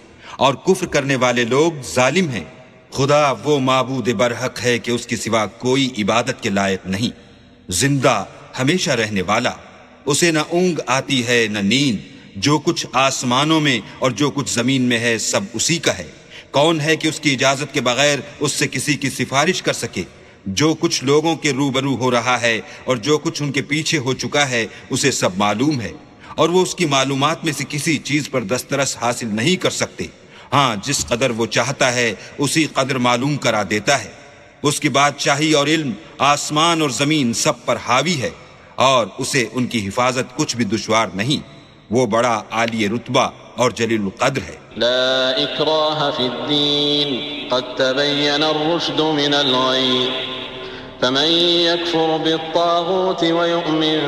اور کفر کرنے والے لوگ ظالم ہیں. خدا وہ معبود برحق ہے کہ اس کے سوا کوئی عبادت کے لائق نہیں، زندہ ہمیشہ رہنے والا، اسے نہ اونگ آتی ہے نہ نیند، جو کچھ آسمانوں میں اور جو کچھ زمین میں ہے سب اسی کا ہے. کون ہے کہ اس کی اجازت کے بغیر اس سے کسی کی سفارش کر سکے؟ جو کچھ لوگوں کے روبرو ہو رہا ہے اور جو کچھ ان کے پیچھے ہو چکا ہے اسے سب معلوم ہے، اور وہ اس کی معلومات میں سے کسی چیز پر دسترس حاصل نہیں کر سکتے. ہاں، جس قدر وہ چاہتا ہے اسی قدر معلوم کرا دیتا ہے. اس کی بادشاہی اور علم آسمان اور زمین سب پر حاوی ہے، اور اسے ان کی حفاظت کچھ بھی دشوار نہیں. وہ بڑا عالی رتبہ اور جلیل القدر ہے. لا اکراہ فی الدین قد تبین الرشد من الغی فمن يكفر بالطاغوت ويؤمن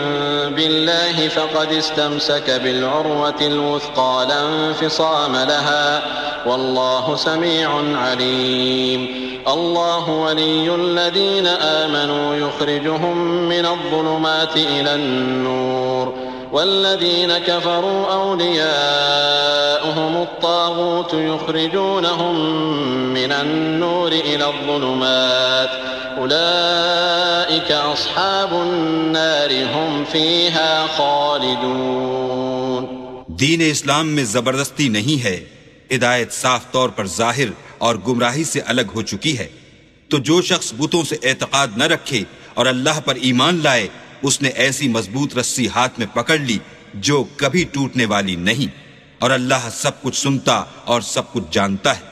بالله فقد استمسك بالعروة الوثقى لا انفصام لها والله سميع عليم. الله ولي الذين آمنوا يخرجهم من الظلمات إلى النور والذين كفروا أولياؤهم الطاغوت يخرجونهم من النور إلى الظلمات أولئك أصحاب النار هم فيها خالدون. دین اسلام میں زبردستی نہیں ہے، ہدایت صاف طور پر ظاہر اور گمراہی سے الگ ہو چکی ہے. تو جو شخص بتوں سے اعتقاد نہ رکھے اور اللہ پر ایمان لائے، اس نے ایسی مضبوط رسی ہاتھ میں پکڑ لی جو کبھی ٹوٹنے والی نہیں، اور اللہ سب کچھ سنتا اور سب کچھ جانتا ہے.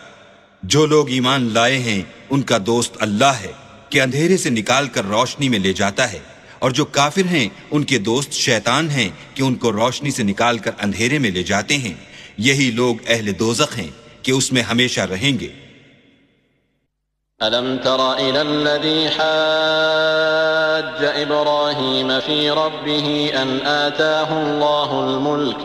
جو لوگ ایمان لائے ہیں ان کا دوست اللہ ہے کہ اندھیرے سے نکال کر روشنی میں لے جاتا ہے، اور جو کافر ہیں ان کے دوست شیطان ہیں کہ ان کو روشنی سے نکال کر اندھیرے میں لے جاتے ہیں. یہی لوگ اہل دوزخ ہیں کہ اس میں ہمیشہ رہیں گے. ألم تر إلى الذي حاج إبراهيم في ربه أن آتاه الله الملك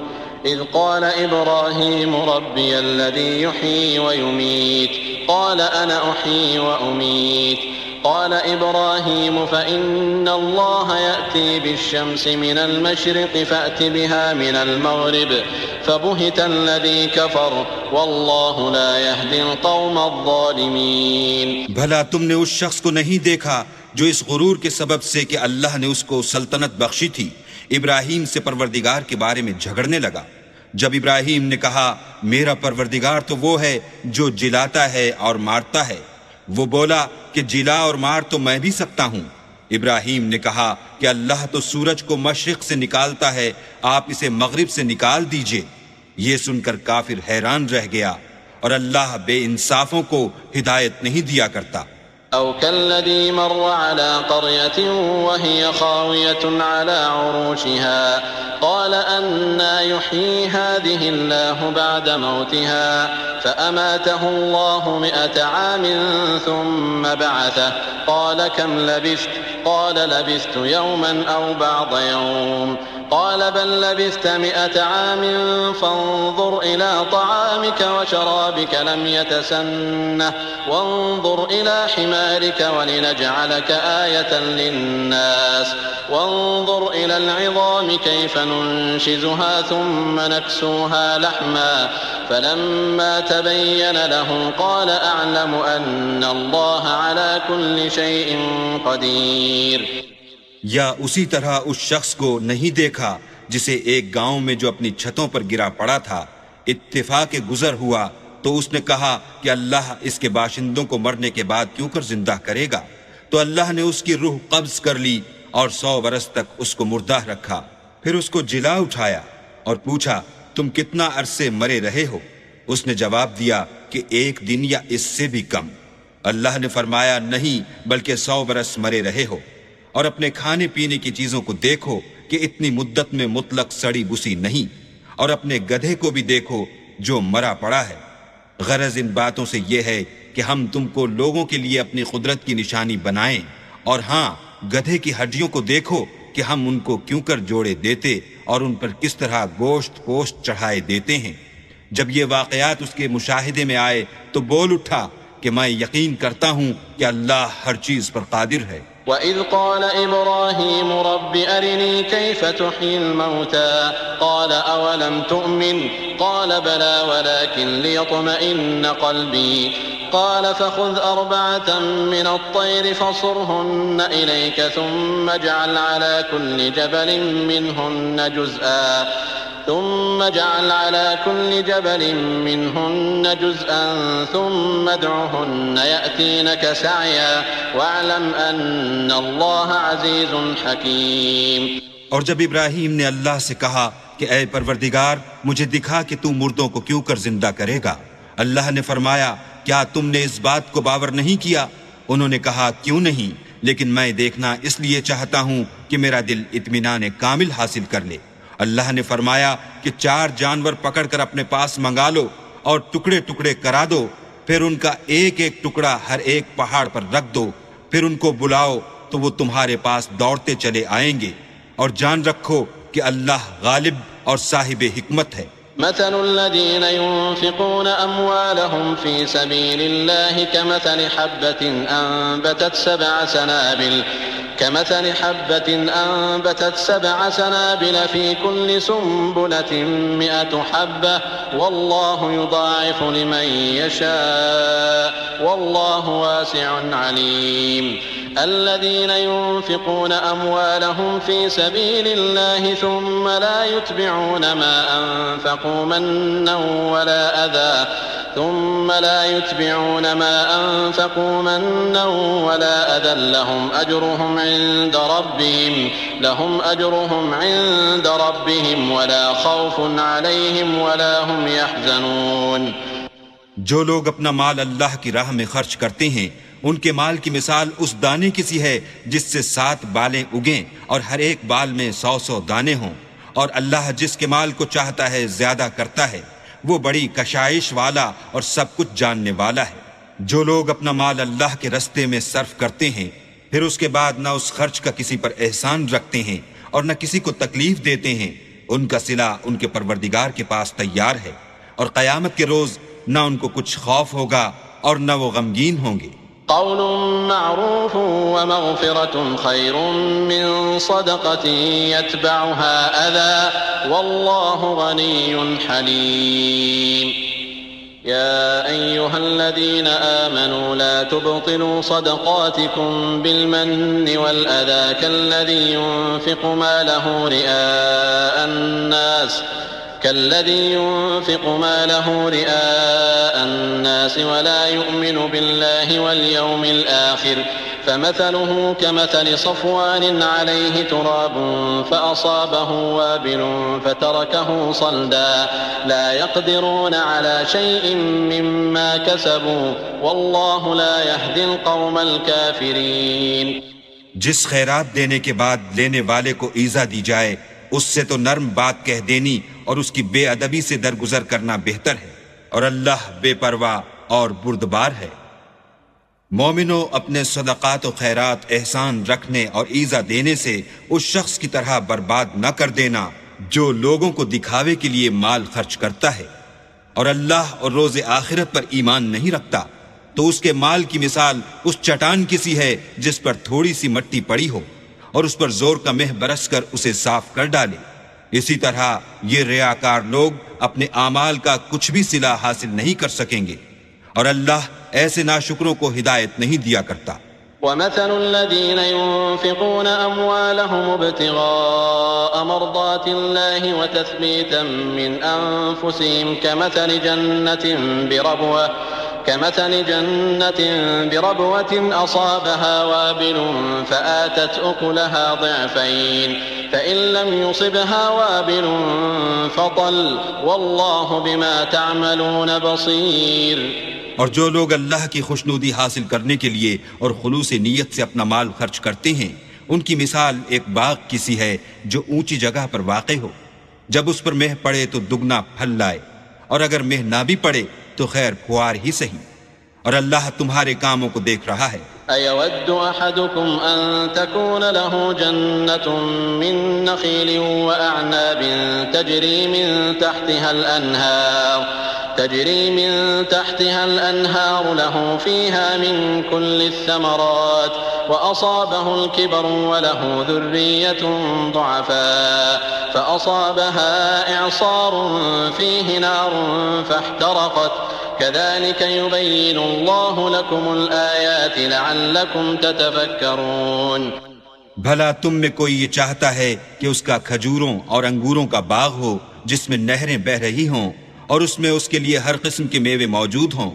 إذ قال إبراهيم ربي الذي يحيي ويميت قال أنا أحيي وأميت قال إبراهيم فإن الله يأتي بالشمس من المشرق فأت بها من المغرب فبهت الذي كفر والله لا يهدي القوم الظالمين. بھلا تم نے اس شخص کو نہیں دیکھا جو اس غرور کے سبب سے کہ اللہ نے اس کو سلطنت بخشی تھی ابراہیم سے پروردگار کے بارے میں جھگڑنے لگا؟ جب ابراہیم نے کہا میرا پروردگار تو وہ ہے جو جلاتا ہے اور مارتا ہے، وہ بولا کہ جلا اور مار تو میں بھی سکتا ہوں. ابراہیم نے کہا کہ اللہ تو سورج کو مشرق سے نکالتا ہے، آپ اسے مغرب سے نکال دیجئے. یہ سن کر کافر حیران رہ گیا، اور اللہ بے انصافوں کو ہدایت نہیں دیا کرتا. أو كالذي مر على قرية وهي خاوية على عروشها قال أنى يحيي هذه الله بعد موتها فأماته الله 100 عام ثم بعثه قال كم لبثت قال لبثت يوما أو بعض يوم قال بل لبثت 100 عام فانظر إلى طعامك وشرابك لم يتسنه وانظر إلى حمارك ولنجعلك آية للناس وانظر إلى العظام كيف ننشزها ثم نكسوها لحما فلما تبين له قال أعلم أن الله على كل شيء قدير. یا اسی طرح اس شخص کو نہیں دیکھا جسے ایک گاؤں میں جو اپنی چھتوں پر گرا پڑا تھا اتفاق گزر ہوا تو اس نے کہا کہ اللہ اس کے باشندوں کو مرنے کے بعد کیوں کر زندہ کرے گا، تو اللہ نے اس کی روح قبض کر لی اور 100 برس تک اس کو مردہ رکھا. پھر اس کو جلا اٹھایا اور پوچھا تم کتنا عرصے مرے رہے ہو؟ اس نے جواب دیا کہ 1 دن یا اس سے بھی کم. اللہ نے فرمایا نہیں بلکہ 100 برس مرے رہے ہو. اور اپنے کھانے پینے کی چیزوں کو دیکھو کہ اتنی مدت میں مطلق سڑی بسی نہیں، اور اپنے گدھے کو بھی دیکھو جو مرا پڑا ہے. غرض ان باتوں سے یہ ہے کہ ہم تم کو لوگوں کے لیے اپنی قدرت کی نشانی بنائیں، اور ہاں گدھے کی ہڈیوں کو دیکھو کہ ہم ان کو کیوں کر جوڑے دیتے اور ان پر کس طرح گوشت پوشت چڑھائے دیتے ہیں. جب یہ واقعات اس کے مشاہدے میں آئے تو بول اٹھا کہ میں یقین کرتا ہوں کہ اللہ ہر چیز پر قادر ہے. وَإِذْ قَالَ إِبْرَاهِيمُ رَبِّ أَرِنِي كَيْفَ تُحْيِي الْمَوْتَى قَالَ أَوَلَمْ تُؤْمِنْ قَالَ بَلَى وَلَكِنْ لِيَطْمَئِنَّ قَلْبِي قَالَ فَخُذْ 4 مِنَ الطَّيْرِ فَصُرْهُنَّ إِلَيْكَ ثُمَّ اجْعَلْ عَلَى كُلِّ جَبَلٍ مِّنْهُنَّ جُزْءًا ثُمَّ ادْعُهُنَّ يَأْتِينَكَ سَعْيًا وَاعْلَمْ أَنَّ اللَّهَ عَزِيزٌ حَكِيمٌ. اور جب ابراہیم نے اللہ سے کہا کہ اے پروردگار مجھے دکھا کہ تو مردوں کو کیوں کر زندہ کرے گا، اللہ نے فرمایا کیا تم نے اس بات کو باور نہیں کیا؟ انہوں نے کہا کیوں نہیں، لیکن میں دیکھنا اس لیے چاہتا ہوں کہ میرا دل اطمینان کامل حاصل کر لے. اللہ نے فرمایا کہ 4 جانور پکڑ کر اپنے پاس منگا لو اور ٹکڑے ٹکڑے کرا دو، پھر ان کا ایک ایک ٹکڑا ہر ایک پہاڑ پر رکھ دو، پھر ان کو بلاؤ تو وہ تمہارے پاس دوڑتے چلے آئیں گے، اور جان رکھو کہ اللہ غالب اور صاحب حکمت ہے. مثل الذين ينفقون أموالهم في سبيل الله كمثل حبة أنبتت 7 سنابل في كل سنبلة 100 حبة والله يضاعف لمن يشاء والله واسع عليم. الذين ينفقون أموالهم في سبيل الله ثم لا يتبعون ما أنفقوا منا ولا أذى لهم أجرهم عند ربهم ولا خوف عليهم ولا هم يحزنون. جو لوگ اپنا مال اللہ کی راہ میں خرچ کرتے ہیں ان کے مال کی مثال اس دانے کی سی ہے جس سے 7 بالیں اگیں اور ہر ایک بال میں 100 دانے ہوں، اور اللہ جس کے مال کو چاہتا ہے زیادہ کرتا ہے، وہ بڑی کشائش والا اور سب کچھ جاننے والا ہے. جو لوگ اپنا مال اللہ کے رستے میں صرف کرتے ہیں پھر اس کے بعد نہ اس خرچ کا کسی پر احسان رکھتے ہیں اور نہ کسی کو تکلیف دیتے ہیں، ان کا صلہ ان کے پروردگار کے پاس تیار ہے، اور قیامت کے روز نہ ان کو کچھ خوف ہوگا اور نہ وہ غمگین ہوں گے. قول معروف ومغفرة خير من صدقة يتبعها أذى والله غني حليم. يا أيها الذين آمنوا لا تبطلوا صدقاتكم بالمن والأذى كالذي ينفق ماله رئاء الناس ولا يؤمن بالله واليوم الآخر فمثله كمثل صفوان عليه تراب فأصابه وابل فتركه صلدا لا يقدرون على شيء مما كسبوا والله لا يهدي القوم الكافرين. جس خیرات دینے کے بعد لینے والے کو ایذا دی جائے اس سے تو نرم بات کہہ دینی اور اس کی بے ادبی سے درگزر کرنا بہتر ہے، اور اللہ بے پرواہ اور بردبار ہے. مومنو، اپنے صدقات و خیرات احسان رکھنے اور ایذا دینے سے اس شخص کی طرح برباد نہ کر دینا جو لوگوں کو دکھاوے کے لیے مال خرچ کرتا ہے اور اللہ اور روز آخرت پر ایمان نہیں رکھتا، تو اس کے مال کی مثال اس چٹان کی سی ہے جس پر تھوڑی سی مٹی پڑی ہو اور اس پر زور کا مہ برس کر اسے صاف کر ڈالے. اسی طرح یہ ریاکار لوگ اپنے اعمال کا کچھ بھی صلہ حاصل نہیں کر سکیں گے، اور اللہ ایسے ناشکروں کو ہدایت نہیں دیا کرتا. ومثل الذين ينفقون أموالهم ابتغاء مرضات الله وتثبيتا من أنفسهم كمثل جنة بربوة أصابها وابل فآتت أكلها ضعفين فإن لم يصبها وابل فطل والله بما تعملون بصير. اور جو لوگ اللہ کی خوشنودی حاصل کرنے کے لیے اور خلوص نیت سے اپنا مال خرچ کرتے ہیں، ان کی مثال ایک باغ کی سی ہے جو اونچی جگہ پر واقع ہو. جب اس پر مہ پڑے تو دگنا پھل لائے، اور اگر مہ نہ بھی پڑے تو خیر خوار ہی سہی، اور اللہ تمہارے کاموں کو دیکھ رہا ہے. أيود أحدكم أن تكون له جنة من نخيل وأعناب تجري من تحتها الأنهار له فيها من كل الثمرات وأصابه الكبر وله ذرية ضعفاء فأصابها إعصار فيه نار فاحترقت كذلك يبين الله لكم الآيات لعلكم تتفكرون. بھلا تم میں کوئی یہ چاہتا ہے کہ اس کا کھجوروں اور انگوروں کا باغ ہو جس میں نہریں بہہ رہی ہوں اور اس میں اس کے لیے ہر قسم کے میوے موجود ہوں،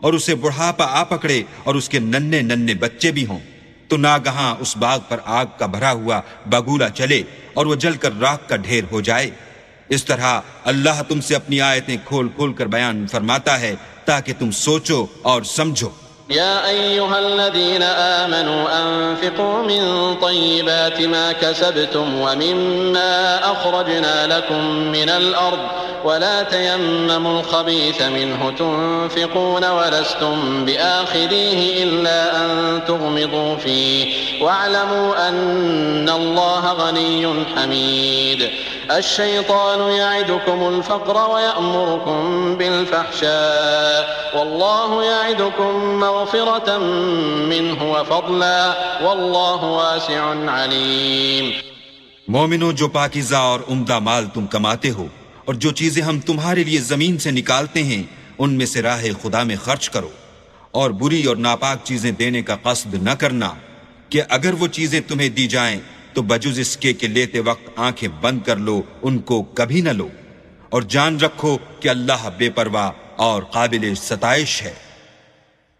اور اسے بڑھاپا آ پکڑے اور اس کے ننھے ننھے بچے بھی ہوں، تو ناگہاں اس باغ پر آگ کا بھرا ہوا بگولا چلے اور وہ جل کر راکھ کا ڈھیر ہو جائے. اس طرح اللہ تم سے اپنی آیتیں کھول کھول کر بیان فرماتا ہے تاکہ تم سوچو اور سمجھو. يا أيها الذين آمنوا أنفقوا من طيبات ما كسبتم ومما أخرجنا لكم من الأرض ولا تيمموا الخبيث منه تنفقون ولستم بآخذيه إلا أن تغمضوا فيه واعلموا أن الله غني حميد. الشيطان يعدكم الفقر ويأمركم بالفحشاء والله يعدكم مغفرة منه وفضلا والله واسع عليم. مومنو، جو پاکیزہ اور عمدہ مال تم کماتے ہو اور جو چیزیں ہم تمہارے لیے زمین سے نکالتے ہیں ان میں سے راہ خدا میں خرچ کرو، اور بری اور ناپاک چیزیں دینے کا قصد نہ کرنا کہ اگر وہ چیزیں تمہیں دی جائیں تو بجز اس کے کہ لیتے وقت آنکھیں بند کر لو ان کو کبھی نہ لو، اور جان رکھو کہ اللہ بے پرواہ اور قابل ستائش ہے.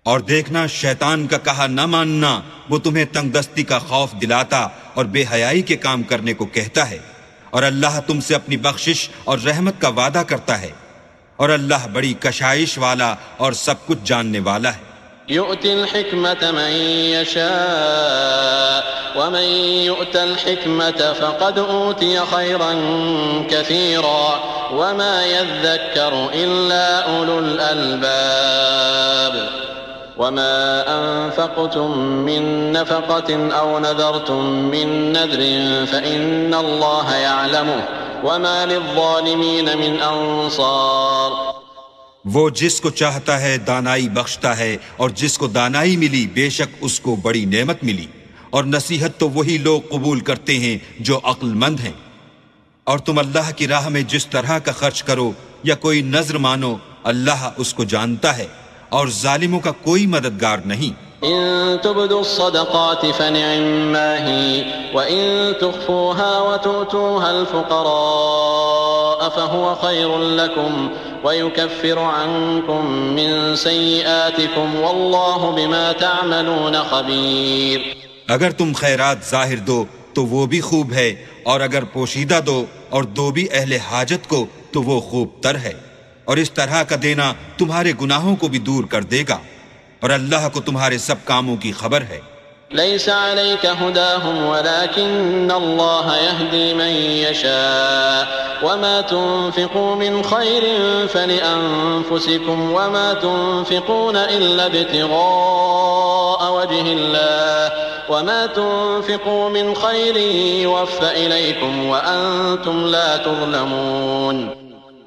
اور دیکھنا، شیطان کا کہا نہ ماننا وہ تمہیں تنگ دستی کا خوف دلاتا اور بے حیائی کے کام کرنے کو کہتا ہے، اور اللہ تم سے اپنی بخشش اور رحمت کا وعدہ کرتا ہے، اور اللہ بڑی کشائش والا اور سب کچھ جاننے والا ہے. يؤتي الحكمة من يشاء ومن يؤت الحكمة فقد أوتي خيرا كثيرا وما يذكر إلا أولو الألباب. وما أنفقتم من نفقة أو نذرتم من نذر فإن الله يعلمه وما للظالمين من أنصار. وہ جس کو چاہتا ہے دانائی بخشتا ہے، اور جس کو دانائی ملی بے شک اس کو بڑی نعمت ملی، اور نصیحت تو وہی لوگ قبول کرتے ہیں جو عقل مند ہیں. اور تم اللہ کی راہ میں جس طرح کا خرچ کرو یا کوئی نذر مانو، اللہ اس کو جانتا ہے، اور ظالموں کا کوئی مددگار نہیں. إن تبدوا الصدقات فنعما هي وإن تخفوها وتؤتوها الفقراء فهو خير لكم ويكفر عنكم من سيئاتكم والله بما تعملون خبير. اگر تم خیرات ظاہر دو تو وہ بھی خوب ہے، اور اگر پوشیدہ دو اور دو بھی اہل حاجت کو تو وہ خوب تر ہے، اور اس طرح کا دینا تمہارے گناہوں کو بھی دور کر دے گا، اور اللہ کو تمہارے سب کاموں کی خبر ہے. ليس عليك هداهم ولكن الله يهدي من يشاء وما تنفقوا من خير فلأنفسكم وما تنفقون إلا ابتغاء وجه الله وما تنفقوا من خير يوفى إليكم وأنتم لا تظلمون.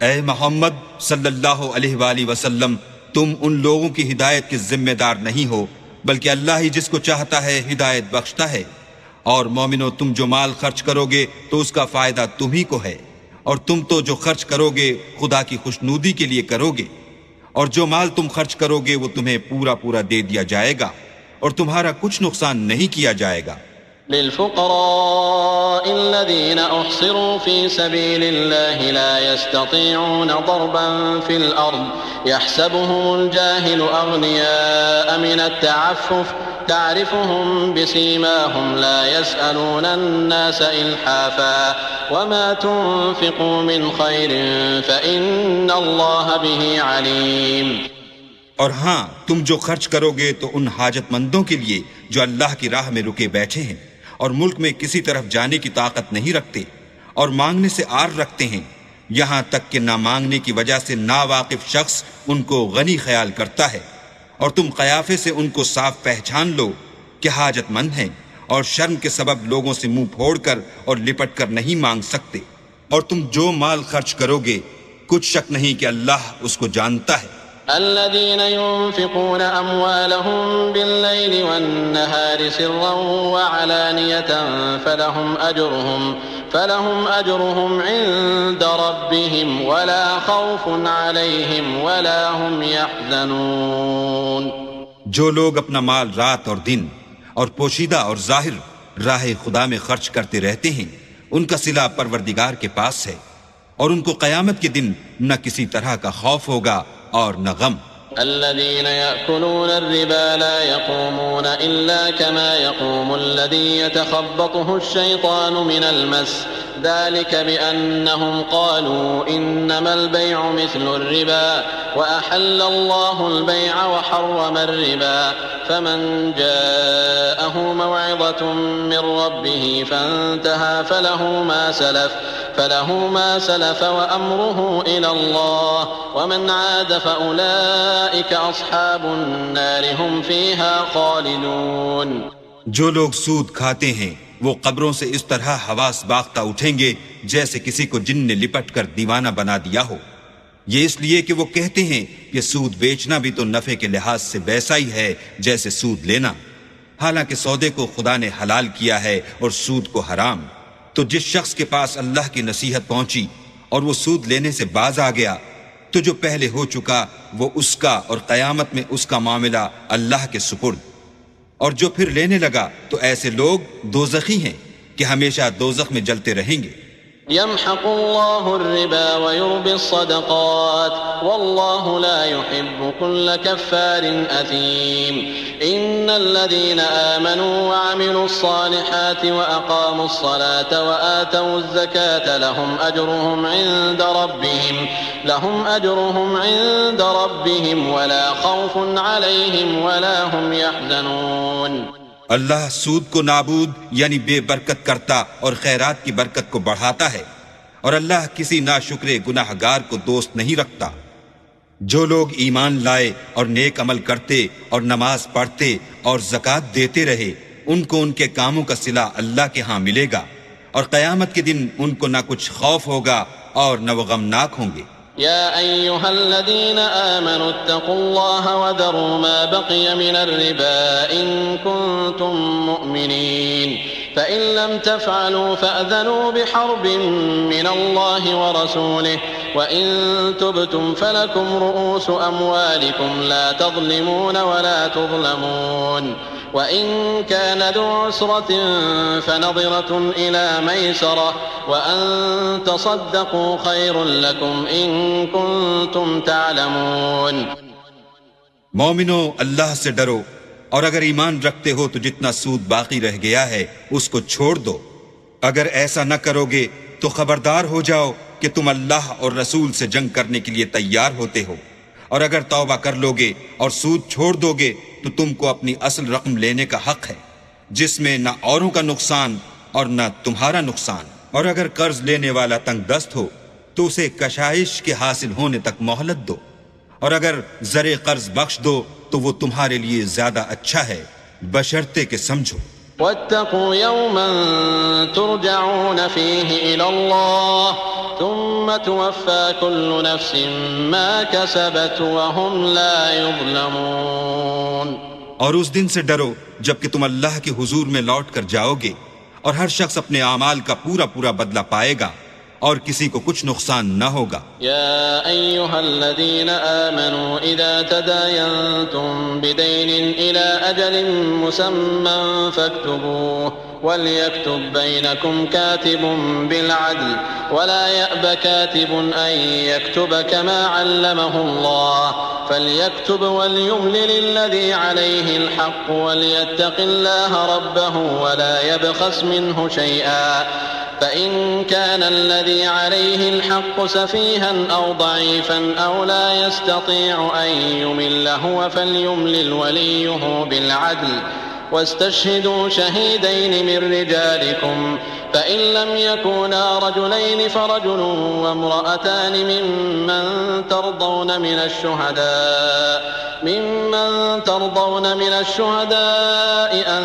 اے محمد صلی اللہ علیہ وآلہ وسلم، تم ان لوگوں کی ہدایت کے ذمہ دار نہیں ہو، بلکہ اللہ ہی جس کو چاہتا ہے ہدایت بخشتا ہے. اور مومنو، تم جو مال خرچ کرو گے تو اس کا فائدہ تم ہی کو ہے، اور تم تو جو خرچ کرو گے خدا کی خوشنودی کے لیے کرو گے، اور جو مال تم خرچ کرو گے وہ تمہیں پورا پورا دے دیا جائے گا، اور تمہارا کچھ نقصان نہیں کیا جائے گا. للفقراء الذين أحصروا في سبيل الله لا يستطيعون ضربا في الأرض يحسبهم الجاهل أغنياء من التعفف تعرفهم بسيماهم لا يسألون الناس إلحافا وما تنفقوا من خير فإن الله به عليم. اور ہاں، تم جو خرچ کرو گے تو ان حاجت مندوں کے لیے جو اللہ کی راہ میں رکے بیٹھے ہیں اور ملک میں کسی طرف جانے کی طاقت نہیں رکھتے اور مانگنے سے آر رکھتے ہیں، یہاں تک کہ نہ مانگنے کی وجہ سے ناواقف شخص ان کو غنی خیال کرتا ہے، اور تم قیافے سے ان کو صاف پہچان لو کہ حاجت مند ہیں، اور شرم کے سبب لوگوں سے منہ پھوڑ کر اور لپٹ کر نہیں مانگ سکتے. اور تم جو مال خرچ کرو گے کچھ شک نہیں کہ اللہ اس کو جانتا ہے. الذين ينفقون أموالهم بالليل والنهار سرا وعلانية فلهم أجرهم عند ربهم ولا خوف عليهم ولا هم يحزنون. جو لوگ اپنا مال رات اور دن اور پوشیدہ اور ظاہر راہ خدا میں خرچ کرتے رہتے ہیں، ان کا صلہ پروردگار کے پاس ہے، اور ان کو قیامت کے دن نہ کسی طرح کا خوف ہوگا اور نہ غم. الذين يأكلون الربا لا يقومون إلا كما يقوم الذي يتخبطه الشيطان من المس ذلك بأنهم قالوا إنما البيع مثل الربا وأحل الله البيع وحرم الربا فمن جاءه موعظة من ربه فانتهى فله ما سلف وأمره إلى الله ومن عاد فأولئك أصحاب النار هم فيها خالدون. جو لوگ سود کھاتے ہیں وہ قبروں سے اس طرح حواس باختہ اٹھیں گے جیسے کسی کو جن نے لپٹ کر دیوانہ بنا دیا ہو. یہ اس لیے کہ وہ کہتے ہیں کہ سود بیچنا بھی تو نفع کے لحاظ سے ویسا ہی ہے جیسے سود لینا، حالانکہ سودے کو خدا نے حلال کیا ہے اور سود کو حرام. تو جس شخص کے پاس اللہ کی نصیحت پہنچی اور وہ سود لینے سے باز آ گیا تو جو پہلے ہو چکا وہ اس کا، اور قیامت میں اس کا معاملہ اللہ کے سپرد. اور جو پھر لینے لگا تو ایسے لوگ دوزخی ہیں کہ ہمیشہ دوزخ میں جلتے رہیں گے. يمحق الله الربا ويربي الصدقات والله لا يحب كل كفار أثيم. إن الذين آمنوا وعملوا الصالحات وأقاموا الصلاة وآتوا الزكاة لهم أجرهم عند ربهم ولا خوف عليهم ولا هم يحزنون. اللہ سود کو نابود یعنی بے برکت کرتا اور خیرات کی برکت کو بڑھاتا ہے، اور اللہ کسی ناشکرے گناہ گار کو دوست نہیں رکھتا. جو لوگ ایمان لائے اور نیک عمل کرتے اور نماز پڑھتے اور زکوٰۃ دیتے رہے ان کو ان کے کاموں کا صلہ اللہ کے ہاں ملے گا، اور قیامت کے دن ان کو نہ کچھ خوف ہوگا اور نہ وہ غمناک ہوں گے. يا أيها الذين آمنوا اتقوا الله وذروا ما بقي من الربا إن كنتم مؤمنين فإن لم تفعلوا فأذنوا بحرب من الله ورسوله وإن تبتم فلكم رؤوس أموالكم لا تظلمون ولا تظلمون وإن كان ذو عسرة فنظرة إلى ميسرة وأن تصدقوا خير لكم إن كنتم تعلمون. مومنو اللہ سے ڈرو، اور اگر ایمان رکھتے ہو تو جتنا سود باقی رہ گیا ہے اس کو چھوڑ دو. اگر ایسا نہ کرو گے تو خبردار ہو جاؤ کہ تم اللہ اور رسول سے جنگ کرنے کے لیے تیار ہوتے ہو. اور اگر توبہ کر لو گے اور سود چھوڑ دو گے تو تم کو اپنی اصل رقم لینے کا حق ہے، جس میں نہ اوروں کا نقصان اور نہ تمہارا نقصان. اور اگر قرض لینے والا تنگ دست ہو تو اسے کشائش کے حاصل ہونے تک مہلت دو. اور اگر زر قرض بخش دو تو وہ تمہارے لیے زیادہ اچھا ہے، بشرطے کہ سمجھو. واتقوا يوما ترجعون فيه إلى الله ثم توفى كل نفس ما كسبت وهم لا يظلمون. اور اس دن سے ڈرو جب کہ تم اللہ کے حضور میں لوٹ کر جاؤ گے اور ہر شخص اپنے اعمال کا پورا پورا بدلہ پائے گا اور کسی کو کچھ نقصان نہ ہوگا. يا أيها الذين آمنوا إذا تداينتم بدين إلى أجل مسمى فاكتبوه وليكتب بينكم كاتب بالعدل ولا يأب كاتب أن يكتب كما علمه الله فليكتب وليملل الذي عليه الحق وليتق الله ربه ولا يبخس منه شيئا فإن كان الذي عليه الحق سفيها أو ضعيفا أو لا يستطيع أن يمل هو فليملل وليه بالعدل واستشهدوا شهيدين من رجالكم فإن لم يكونا رجلين فرجل وامرأتان ممن ترضون من الشهداء أن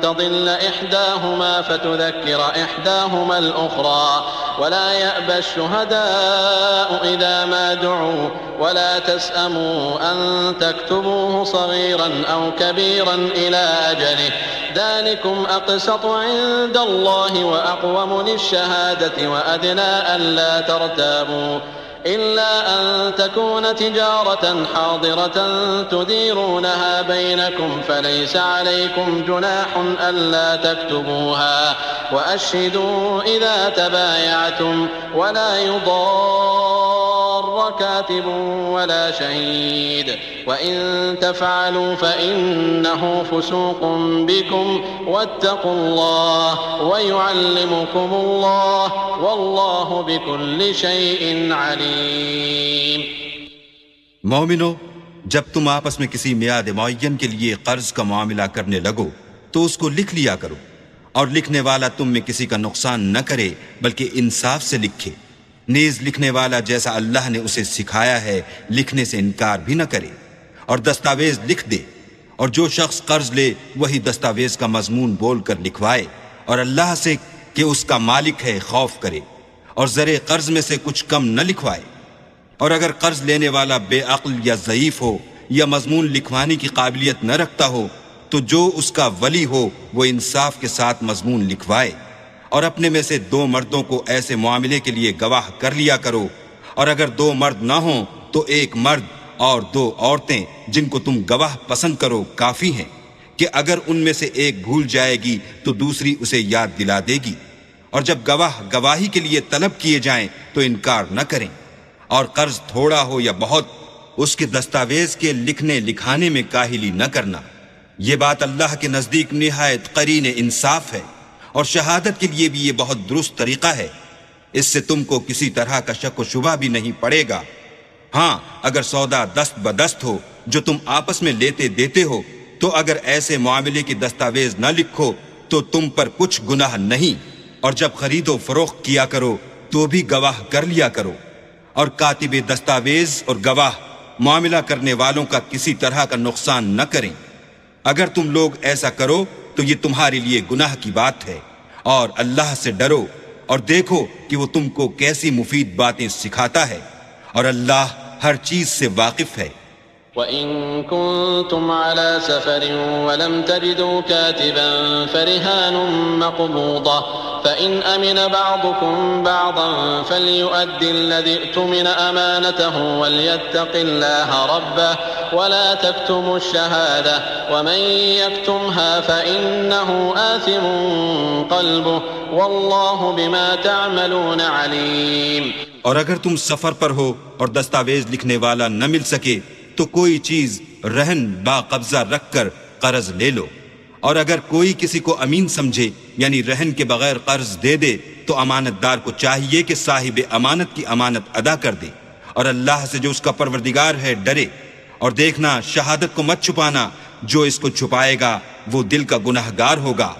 تضل إحداهما فتذكر إحداهما الأخرى ولا يأبى الشهداء إذا ما دعوا ولا تسأموا أن تكتبوه صغيرا أو كبيرا إلى أجله ذلكم أقسط عند الله وأقوم للشهادة وأدنى ألا ترتابوا إلا أن تكون تجارة حاضرة تديرونها بينكم فليس عليكم جناح ألا تكتبوها وأشهدوا إذا تبايعتم ولا يضار كاتب ولا شهيد وإن تفعلوا فإنه فسوق بكم واتقوا الله ويعلمكم الله والله بكل شيء عليم. مومنو، جب تم آپس میں کسی میعاد معین کے لیے قرض کا معاملہ کرنے لگو تو اس کو لکھ لیا کرو، اور لکھنے والا تم میں کسی کا نقصان نہ کرے بلکہ انصاف سے لکھے. نیز لکھنے والا جیسا اللہ نے اسے سکھایا ہے لکھنے سے انکار بھی نہ کرے، اور دستاویز لکھ دے. اور جو شخص قرض لے وہی دستاویز کا مضمون بول کر لکھوائے، اور اللہ سے کہ اس کا مالک ہے خوف کرے، اور زر قرض میں سے کچھ کم نہ لکھوائے. اور اگر قرض لینے والا بے عقل یا ضعیف ہو یا مضمون لکھوانے کی قابلیت نہ رکھتا ہو تو جو اس کا ولی ہو وہ انصاف کے ساتھ مضمون لکھوائے. اور اپنے میں سے 2 مردوں کو ایسے معاملے کے لیے گواہ کر لیا کرو، اور اگر 2 مرد نہ ہوں تو 1 مرد اور 2 عورتیں جن کو تم گواہ پسند کرو کافی ہیں، کہ اگر ان میں سے ایک بھول جائے گی تو دوسری اسے یاد دلا دے گی. اور جب گواہ گواہی کے لیے طلب کیے جائیں تو انکار نہ کریں. اور قرض تھوڑا ہو یا بہت، اس کے دستاویز کے لکھنے لکھانے میں کاہلی نہ کرنا. یہ بات اللہ کے نزدیک نہایت قرین انصاف ہے، اور شہادت کے لیے بھی یہ بہت درست طریقہ ہے. اس سے تم کو کسی طرح کا شک و شبہ بھی نہیں پڑے گا. ہاں، اگر سودا دست بدست ہو جو تم آپس میں لیتے دیتے ہو تو اگر ایسے معاملے کی دستاویز نہ لکھو تو تم پر کچھ گناہ نہیں. اور جب خرید و فروخت کیا کرو تو بھی گواہ کر لیا کرو. اور کاتب دستاویز اور گواہ معاملہ کرنے والوں کا کسی طرح کا نقصان نہ کریں. اگر تم لوگ ایسا کرو تو یہ تمہارے لیے گناہ کی بات ہے. اور اللہ سے ڈرو اور دیکھو کہ وہ تم کو کیسی مفید باتیں سکھاتا ہے، اور اللہ ہر چیز سے واقف ہے. وَإِن كُنتُمْ عَلَى سَفَرٍ وَلَمْ تَجِدُوا كَاتِبًا فَرِهَانٌ مَّقْبُوضَةٌ فَإِنْ أَمِنَ بَعْضُكُمْ بَعْضًا فَلْيُؤَدِّ الَّذِي اؤْتُمِنَ أَمَانَتَهُ وَلْيَتَّقِ اللَّهَ رَبَّهُ وَلَا تَكْتُمُوا الشَّهَادَةَ وَمَن يَكْتُمْهَا فَإِنَّهُ آثِمٌ قَلْبُهُ وَاللَّهُ بِمَا تَعْمَلُونَ عَلِيمٌ۔ اور اگر تم سفر پر ہو اور دستاویز لکھنے والا نہ مل سکے تو کوئی چیز رہن با قبضہ رکھ کر قرض لے لو، اور اگر کوئی کسی کو امین سمجھے یعنی رہن کے بغیر قرض دے دے تو امانت دار کو چاہیے کہ صاحب امانت کی امانت ادا کر دے، اور اللہ سے جو اس کا پروردگار ہے ڈرے، اور دیکھنا شہادت کو مت چھپانا، جو اس کو چھپائے گا وہ دل کا گنہگار ہوگا،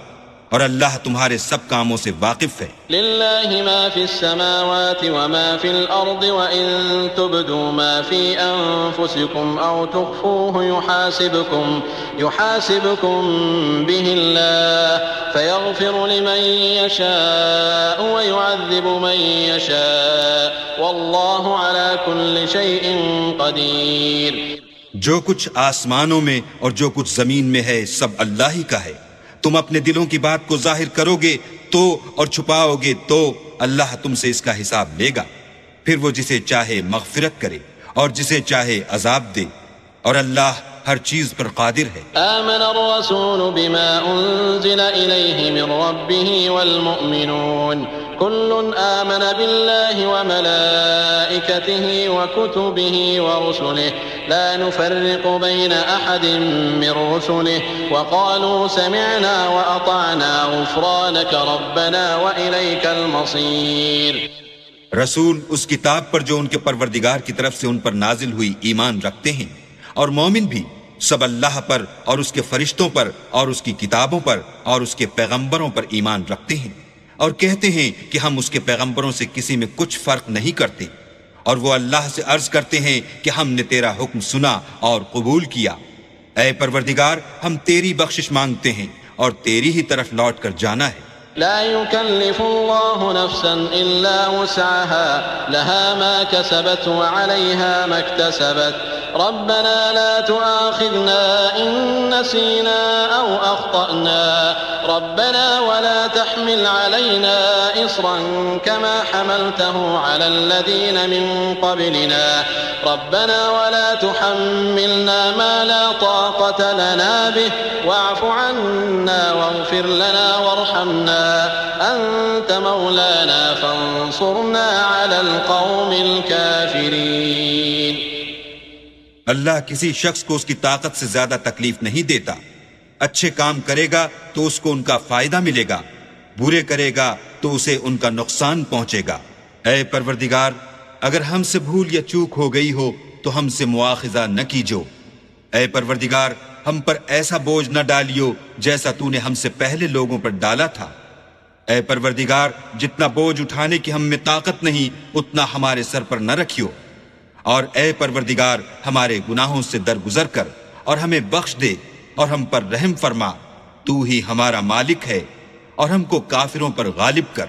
اور اللہ تمہارے سب کاموں سے واقف ہے۔ للہ ما فی السماوات وما فی الارض وان تبدوا ما فی انفسکم او تخفوه يحاسبكم به اللہ فیغفر لمن یشاء ویعذب من یشاء واللہ علی کل شیء قدیر۔ جو کچھ آسمانوں میں اور جو کچھ زمین میں ہے سب اللہ ہی کا ہے، تم اپنے دلوں کی بات کو ظاہر کرو گے تو اور چھپاؤ گے تو اللہ تم سے اس کا حساب لے گا، پھر وہ جسے چاہے مغفرت کرے اور جسے چاہے عذاب دے، اور اللہ ہر چیز پر قادر ہے۔ آمن الرسول بما انزل الیہ من ربہ والمؤمنون كل آمن بالله وملائكته وكتبه ورسله لا نفرق بين أحد من رسله وقالوا سمعنا وأطعنا غفرانك ربنا وإليك المصير۔ رسول اس کتاب پر جو ان کے پروردگار کی طرف سے ان پر نازل ہوئی ایمان رکھتے ہیں، اور مومن بھی سب اللہ پر اور اس کے فرشتوں پر اور اس کی کتابوں پر اور اس کے پیغمبروں پر ایمان رکھتے ہیں، اور کہتے ہیں کہ ہم اس کے پیغمبروں سے کسی میں کچھ فرق نہیں کرتے، اور وہ اللہ سے عرض کرتے ہیں کہ ہم نے تیرا حکم سنا اور قبول کیا۔ اے پروردگار، ہم تیری بخشش مانگتے ہیں اور تیری ہی طرف لوٹ کر جانا ہے۔ لا يكلف الله نفسا إلا وسعها لها ما كسبت وعليها ما اكتسبت ربنا لا تؤاخذنا إن نسينا أو أخطأنا ربنا ولا تحمل علينا إصرا كما حملته على الذين من قبلنا ربنا ولا تحملنا ما لا طاقة لنا به واعف عنا واغفر لنا وارحمنا أنت مولانا فانصرنا على القوم الكافرين۔ اللہ کسی شخص کو اس کی طاقت سے زیادہ تکلیف نہیں دیتا، اچھے کام کرے گا تو اس کو ان کا فائدہ ملے گا، برے کرے گا تو اسے ان کا نقصان پہنچے گا۔ اے پروردگار، اگر ہم سے بھول یا چوک ہو گئی ہو تو ہم سے مواخذہ نہ کیجو۔ اے پروردگار، ہم پر ایسا بوجھ نہ ڈالیو جیسا تو نے ہم سے پہلے لوگوں پر ڈالا تھا۔ اے پروردگار، جتنا بوجھ اٹھانے کی ہم میں طاقت نہیں اتنا ہمارے سر پر نہ رکھیو، اور اے پروردگار ہمارے گناہوں سے درگزر کر اور ہمیں بخش دے اور ہم پر رحم فرما، تو ہی ہمارا مالک ہے اور ہم کو کافروں پر غالب کر۔